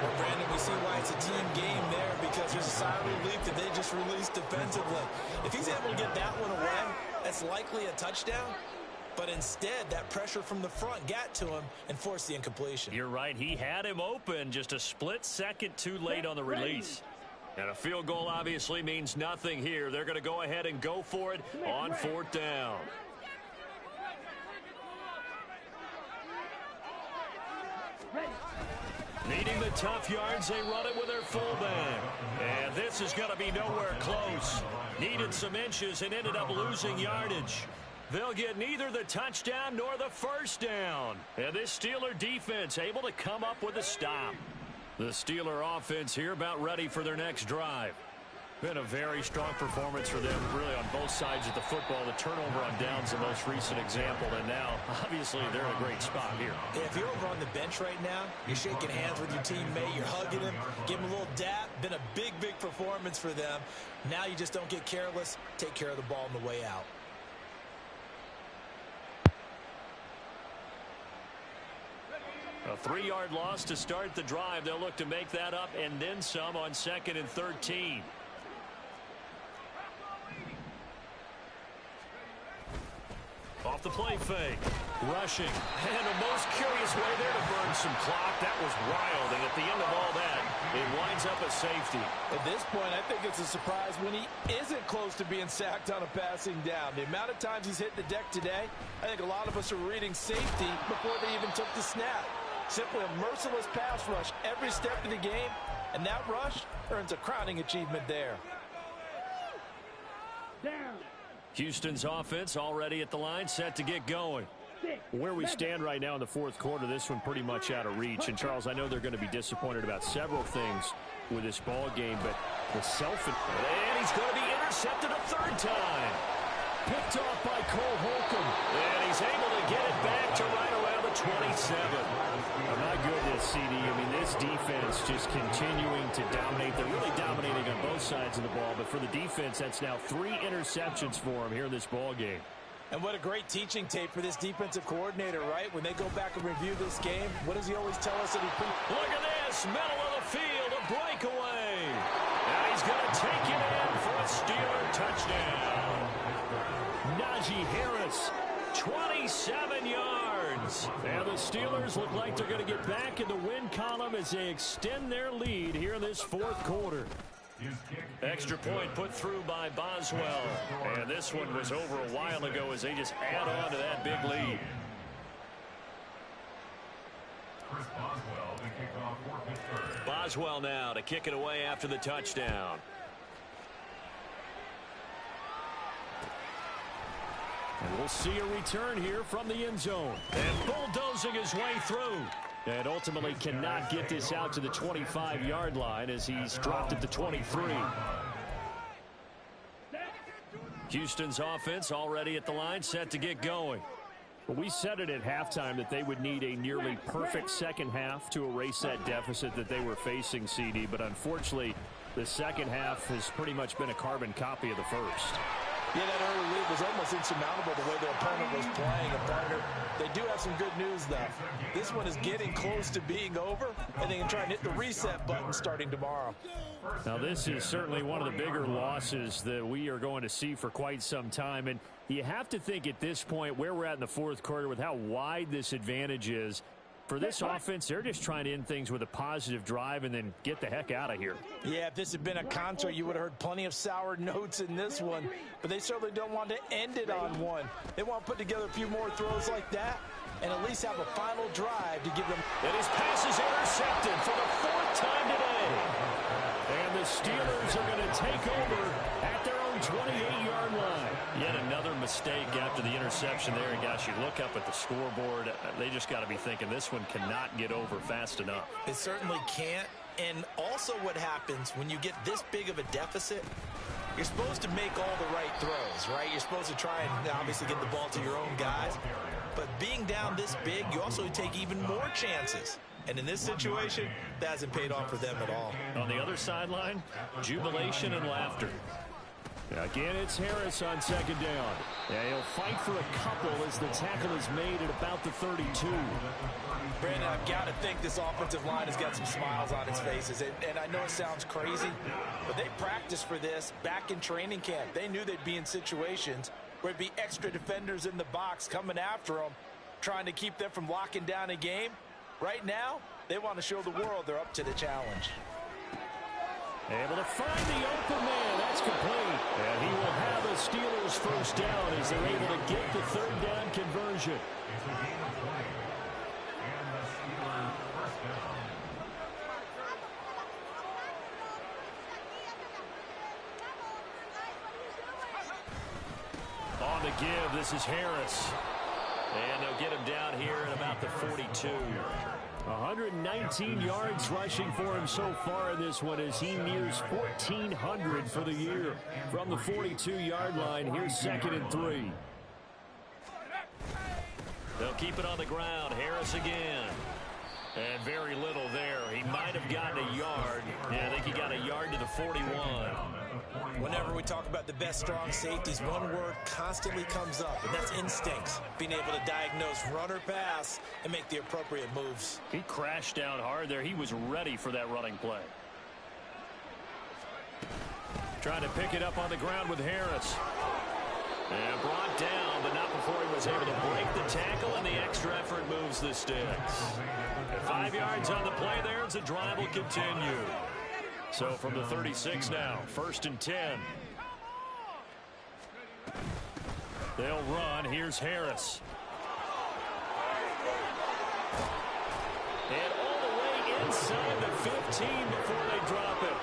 Well, Brandon, we see why it's a team game there, because there's a sigh of relief that they just released defensively. If he's able to get that one away, that's likely a touchdown. But instead, that pressure from the front got to him and forced the incompletion. You're right. He had him open, just a split second too late on the release. And a field goal obviously means nothing here. They're going to go ahead and go for it on 4th down. Needing the tough yards, they run it with their fullback. And this is going to be nowhere close. Needed some inches and ended up losing yardage. They'll get neither the touchdown nor the first down. And this Steeler defense able to come up with a stop. The Steeler offense here about ready for their next drive. Been a very strong performance for them, really, on both sides of the football. The turnover on downs the most recent example, and now, obviously, they're in a great spot here. Yeah, if you're over on the bench right now, you're shaking hands with your teammate, you're hugging him, give him a little dap. Been a big, big performance for them. Now you just don't get careless. Take care of the ball on the way out. A 3-yard loss to start the drive. They'll look to make that up and then some on 2nd and 13. Off the play fake. Rushing. And a most curious way there to burn some clock. That was wild. And at the end of all that, it winds up a safety. At this point, I think it's a surprise when he isn't close to being sacked on a passing down. The amount of times he's hit the deck today, I think a lot of us are reading safety before they even took the snap. Simply a merciless pass rush every step of the game, and that rush earns a crowning achievement there. Down. Houston's offense already at the line, set to get going. Where we stand right now in the 4th quarter, this one pretty much out of reach. And, Charles, I know they're going to be disappointed about several things with this ball game, but the and he's going to be intercepted a 3rd time. Picked off by Cole Holcomb. And he's able to get it back to right around the 27. Oh, my goodness, CD. I mean, this defense just continuing to dominate. They're really dominating on both sides of the ball. But for the defense, that's now 3 interceptions for them here in this ball game. And what a great teaching tape for this defensive coordinator, right? When they go back and review this game, what does he always tell us that he... Look at this, middle of the field, a breakaway. And he's going to take it in for a Steeler touchdown. Najee Harris, 27 yards. And the Steelers look like they're going to get back in the win column as they extend their lead here in this 4th quarter. Extra point put through by Boswell. And this one was over a while ago as they just add on to that big lead. Boswell now to kick it away after the touchdown. And we'll see a return here from the end zone. And bulldozing his way through. And ultimately cannot get this out to the 25-yard line as he's dropped at the 23. Houston's offense already at the line, set to get going. Well, we said it at halftime that they would need a nearly perfect second half to erase that deficit that they were facing, CD. But unfortunately, the second half has pretty much been a carbon copy of the first. Yeah, that early lead was almost insurmountable the way their opponent was playing. And partner, they do have some good news, though. This one is getting close to being over, and they can try and hit the reset button starting tomorrow. Now, this is certainly one of the bigger losses that we are going to see for quite some time. And you have to think at this point where we're at in the 4th quarter with how wide this advantage is. For this offense, they're just trying to end things with a positive drive and then get the heck out of here. Yeah, if this had been a concert, you would have heard plenty of sour notes in this one. But they certainly don't want to end it on one. They want to put together a few more throws like that and at least have a final drive to give them. And his pass is intercepted for the 4th time today. And the Steelers are going to take over at their own 28-yard line. Yet another mistake after the interception there. And gosh, you look up at the scoreboard, they just got to be thinking this one cannot get over fast enough. It certainly can't. And also what happens when you get this big of a deficit, you're supposed to make all the right throws, right? You're supposed to try and obviously get the ball to your own guys. But being down this big, you also take even more chances. And in this situation, that hasn't paid off for them at all. On the other sideline, jubilation and laughter. Again, it's Harris on 2nd down. Yeah, he'll fight for a couple as the tackle is made at about the 32. Brandon, I've got to think this offensive line has got some smiles on its faces. And I know it sounds crazy, but they practiced for this back in training camp. They knew they'd be in situations where it'd be extra defenders in the box coming after them, trying to keep them from locking down a game. Right now, they want to show the world they're up to the challenge. Able to find the open man. That's complete. And he will have a Steelers first down as they're able to get the third down conversion. It's a gain of 20. And the Steelers first down. On the give, this is Harris. And they'll get him down here at about the 42. 119 yards rushing for him so far in this one as he nears 1,400 for the year. From the 42-yard line, here's 2nd and 3. They'll keep it on the ground. Harris again. And very little there. He might have gotten a yard. Yeah, I think he got a yard to the 41. Whenever we talk about the best strong safeties, one word constantly comes up, and that's instincts. Being able to diagnose run or pass and make the appropriate moves. He crashed down hard there. He was ready for that running play. Trying to pick it up on the ground with Harris. And brought down, but not before he was able to break the tackle, and the extra effort moves the sticks. 5 yards on the play there as the drive will continue. So from the 36 now, 1st and 10. They'll run. Here's Harris. And all the way inside the 15 before they drop it.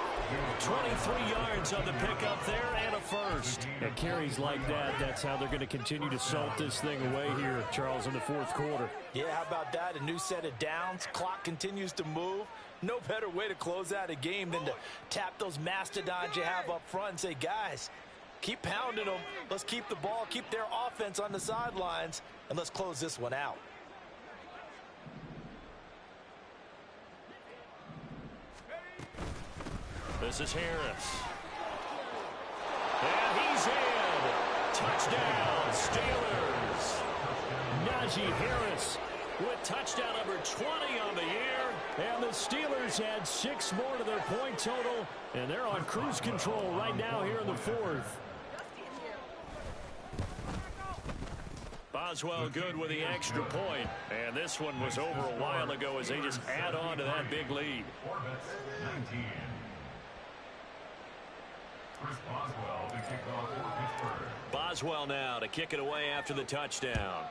23 yards on the pickup there and a first. And carries like that, that's how they're going to continue to salt this thing away here, Charles, in the 4th quarter. Yeah, how about that? A new set of downs. Clock continues to move. No better way to close out a game than to tap those mastodons you have up front and say, guys, keep pounding them. Let's keep the ball, keep their offense on the sidelines, and let's close this one out. This is Harris. And he's in. Touchdown, Steelers. Najee Harris with touchdown number 20 on the year. And the Steelers had 6 more to their point total. And they're on cruise control right now here in the 4th. Boswell good with the extra point. And this one was over a while ago as they just add on to that big lead. Boswell now to kick it away after the touchdown.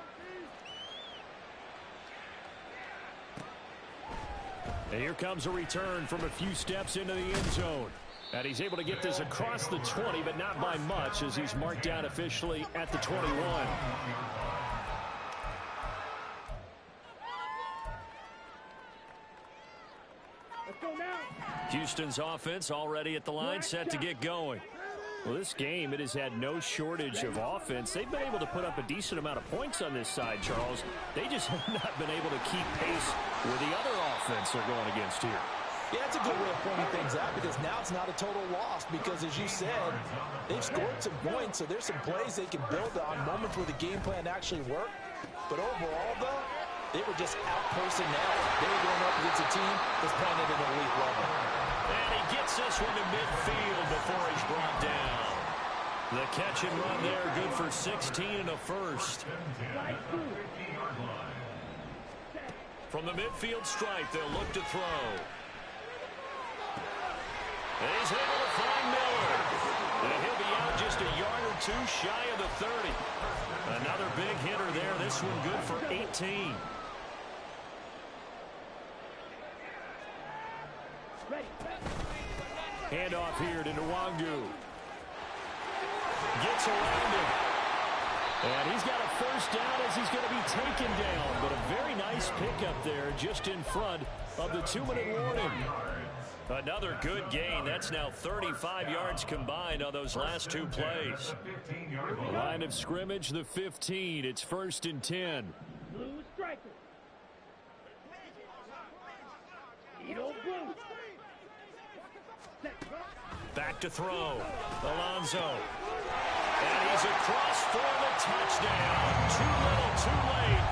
And here comes a return from a few steps into the end zone. And he's able to get this across the 20, but not by much as he's marked down officially at the 21. Let's go now. Houston's offense already at the line, set to get going. Well, this game, it has had no shortage of offense. They've been able to put up a decent amount of points on this side, Charles. They just have not been able to keep pace with the other offense they're going against here. Yeah, it's a good way of pointing things out because now it's not a total loss because, as you said, they've scored some points, so there's some plays they can build on, moments where the game plan actually worked. But overall, though, they were just out-personnel. They were going up against a team that's playing at an elite level. And he gets this one to midfield before he's brought down. The catch and run there, good for 16 and a first. From the midfield stripe, they'll look to throw. And he's able to find Miller. And he'll be out just a yard or two shy of the 30. Another big hitter there. This one good for 18. Handoff here to Nwangu. Gets around him. And he's got a first down as he's going to be taken down. But a very nice pickup there just in front of the 2-minute warning. Another good gain. That's now 35 yards combined on those last 2 plays. Line of scrimmage, the 15. It's 1st and 10. Blue striker. Edo blue. Back to throw. Alonso. And he's across for the touchdown. Too little, too late.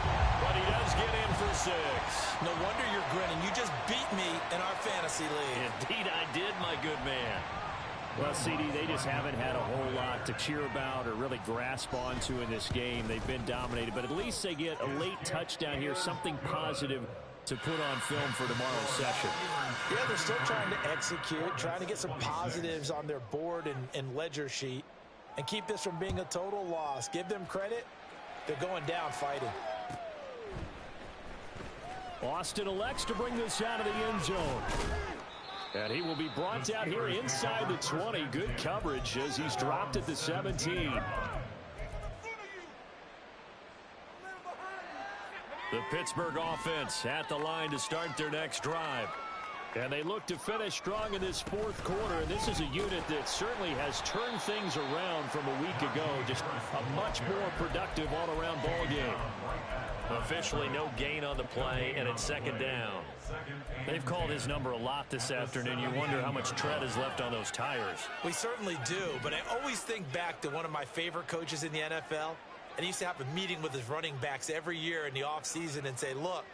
But he does get in for 6. No wonder you're grinning. You just beat me in our fantasy league. Indeed I did, my good man. Well, CD, they just haven't had a whole lot to cheer about or really grasp onto in this game. They've been dominated, but at least they get a late touchdown here, something positive to put on film for tomorrow's session. Yeah, they're still trying to execute, trying to get some positives on their board and ledger sheet and keep this from being a total loss. Give them credit. They're going down fighting. Austin elects to bring this out of the end zone. And he will be brought down here inside the 20. Good coverage as he's dropped at the 17. The Pittsburgh offense at the line to start their next drive. And they look to finish strong in this fourth quarter. And this is a unit that certainly has turned things around from a week ago. Just a much more productive all-around ball game. Officially no gain on the play, and it's second down. They've called his number a lot this afternoon. You wonder how much tread is left on those tires. We certainly do, but I always think back to one of my favorite coaches in the NFL. And he used to have a meeting with his running backs every year in the offseason and say, look,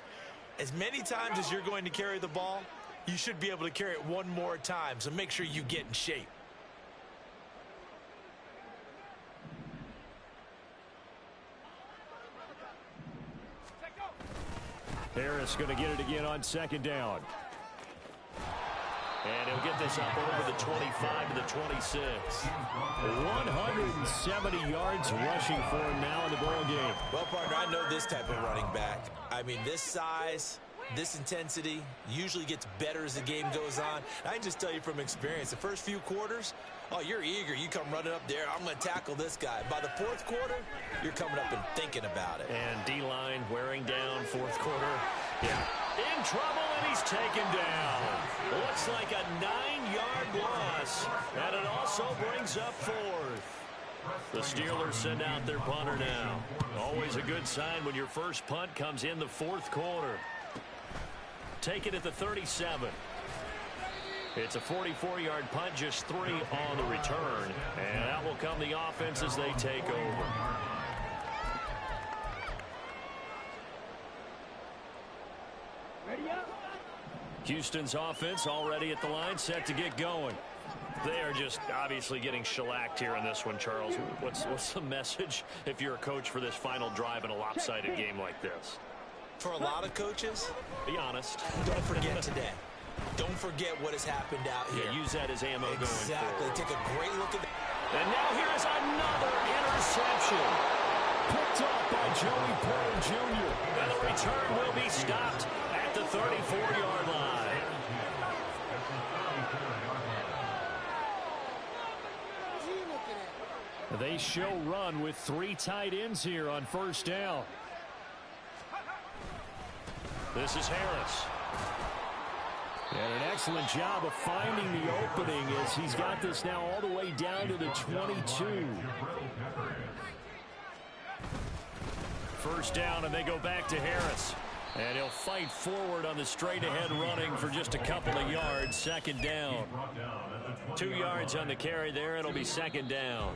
as many times as you're going to carry the ball, you should be able to carry it one more time, so make sure you get in shape. Harris going to get it again on second down. And he'll get this up over the 25 to the 26. 170 yards rushing for him now in the ball game. Well, partner, I know this type of running back. I mean, this size, this intensity usually gets better as the game goes on. I can just tell you from experience, the first few quarters, oh, you're eager. You come running up there, I'm going to tackle this guy. By the fourth quarter, you're coming up and thinking about it. And D-line wearing down fourth quarter. Yeah. In trouble, and he's taken down. Looks like a 9-yard loss, and it also brings up fourth. The Steelers send out their punter now. Always a good sign when your first punt comes in the fourth quarter. Take it at the 37. It's a 44-yard punt, just 3 on the return. And that will come the offense as they take over. Ready up. Houston's offense already at the line, set to get going. They are just obviously getting shellacked here in this one, Charles. What's the message if you're a coach for this final drive in a lopsided game like this? For a lot of coaches, be honest. Don't forget today. Don't forget what has happened out here. Yeah, use that as ammo going forward. Exactly. Take a great look at that. And now here's another interception. Picked up by Joey Porter Jr. And the return will be stopped at the 34-yard line. They show run with 3 tight ends here on first down. This is Harris. And an excellent job of finding the opening as he's got this now all the way down to the 22. First down, and they go back to Harris. And he'll fight forward on the straight-ahead running for just a couple of yards. Second down. 2 yards on the carry there. It'll be second down.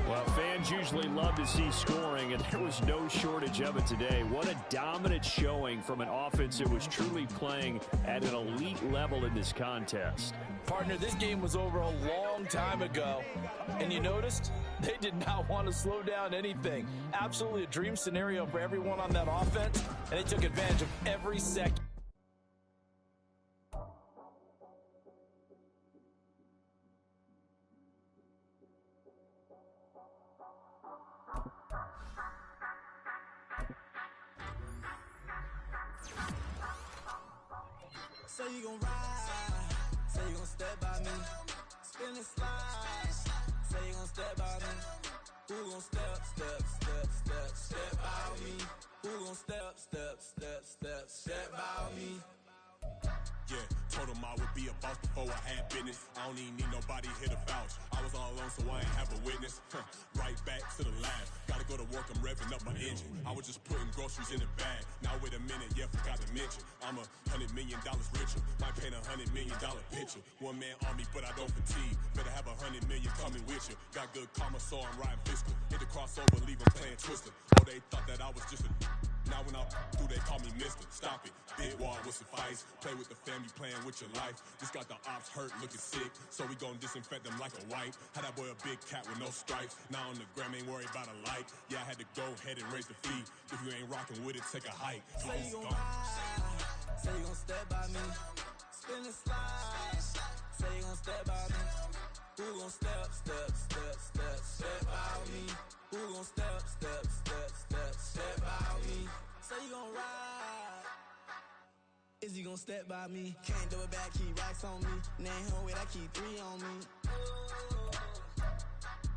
Well, fans usually love to see scoring, and there was no shortage of it today. What a dominant showing from an offense that was truly playing at an elite level in this contest. Partner, this game was over a long time ago, and you noticed they did not want to slow down anything. Absolutely a dream scenario for everyone on that offense, and they took advantage of every second. Say you gon' ride, say you gon' step by me, spin and slide, say you gon' step by me, who gon' step by me, who gon' step by me. Yeah, told him I would be a boss before I had business. I don't even need nobody here to vouch. I was all alone, so I ain't have a witness. Right back to the lab. Gotta go to work, I'm revving up my engine. I was just putting groceries in the bag. Now wait a minute, yeah, forgot to mention. I'm $100 million richer. Might paint $100 million picture. One man army, but I don't fatigue. Better have 100 million coming with you. Got good karma, so I'm riding fiscal. Hit the crossover, leave them playing Twister. Oh, they thought that I was just a Now when I do, they call me Mister. Stop it. Big wall would suffice. Play with the family, playing with your life. This got the ops hurt, looking sick. So we gon' disinfect them like a wipe. Had that boy a big cat with no stripes. Now on the gram, ain't worried about a light. Yeah, I had to go ahead and raise the fee. If you ain't rocking with it, take a hike. Say you gon' ride. Say you gon' step by me. Spin and slide. Say you gon' step by me. Who gon' step by me? Who gon' step by me? Say you gon' ride. Is he gon' step by me? Can't do it back, keep racks on me. Name home with I keep 3 on me.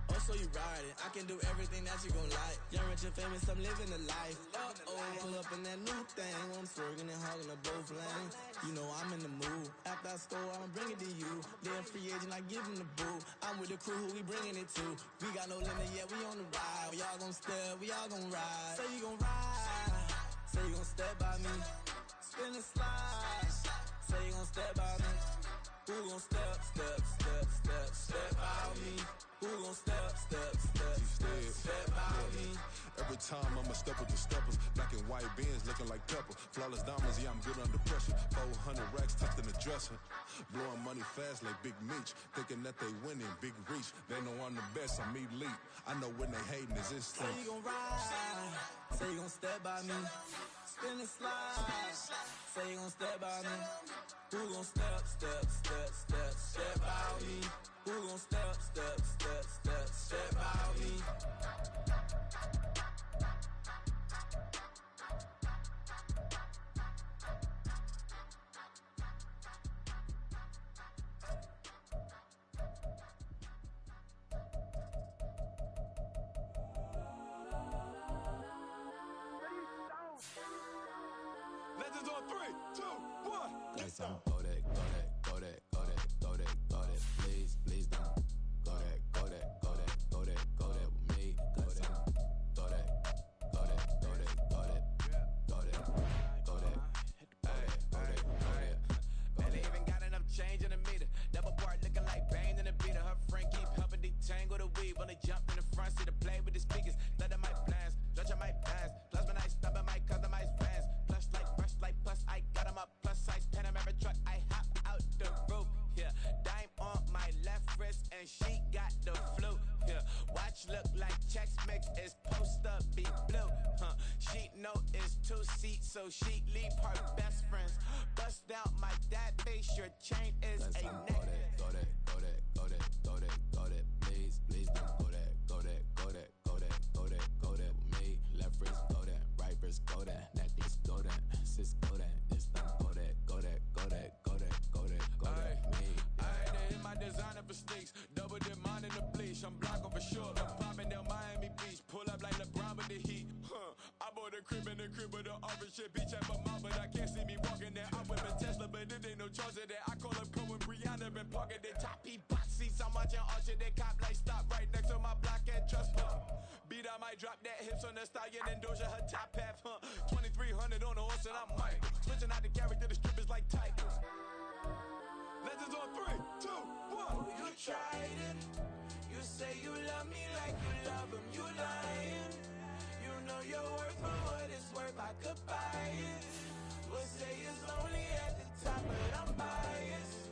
Oh, so you riding. I can do everything that you gon' like. Young, rich, and famous, I'm living the life. Pull up in that new thing. I'm swerving and hogging up both lanes. You know I'm in the mood. After I score, I'ma bring it to you. Then free agent, I give him the boo. I'm with the crew, who we bringing it to. We got no limit yet, we on the ride. We all gon' step, we all gon' ride. Say you gon' ride. Say you gon' step by me. Spin and slide. Say you gon' step by me. Who gon' step by me? Who gon' step by me? Every time I'ma step with the steppers. Black and white beans looking like pepper. Flawless diamonds, yeah, I'm good under pressure. 400 racks tucked in the dresser. Blowing money fast like Big Meech. Thinking that they winning, big reach. They know I'm the best, I'm elite. I know when they hating is instinct. Say you gon' ride. Say you gon' step by me. Spin and slide. Say you gon' step by me. Who gon' step by me? Who gon' step by me? Legends on 3, 2, 1. Yes, I'm go that, please, please don't. Go that with me. Cause I'm go that. Barely even got enough change in the meter. Double part looking like Bane in the beater. Her friend keep helping detangle the weave. Only jumped in the front seat to play with the speakers. Let them mic blast, stretch my pants. Plus when I stop at my customized fans. Plus like brush like plus I got them up. Plus size Panamera truck. I hop out the roof. Yeah, dime on my left wrist and she got the flu. Yeah, watch look like Chex Mix is post up be blue. She know it's 2 seats, so she leave her best friends. Bust out my dad face. Your chain is a neck. Go that, please, don't go that with me. Left wrist go that, right wrist go that, necklace go that, sis go that, this don't go that, me. Ayy, they hit my designer for sneaks. Double dip mine in the bleach. I'm blocking for sure. I'm popping down Miami Beach. Pull up like LeBron with the heat. I bought a crib with the office shit. Beach at my mouth, but I can't see me walking there. I'm with a Tesla, but it ain't no charge of that. I call up Cole and Brianna been parking their top P box seats. I'm watching Archer, they cop like stop right next to my block at Trust Fund. Beat, I might drop that hips on the stallion and Doja her top half. 2300 on the horse and I'm Mike. Switching out the character, the strippers like Tigers. Legends on 3, 2, 1. You tried it. You say you love me like you love him. You lying. You know your worth for what it's worth. I could buy it. Would say it's lonely at the top, but I'm biased.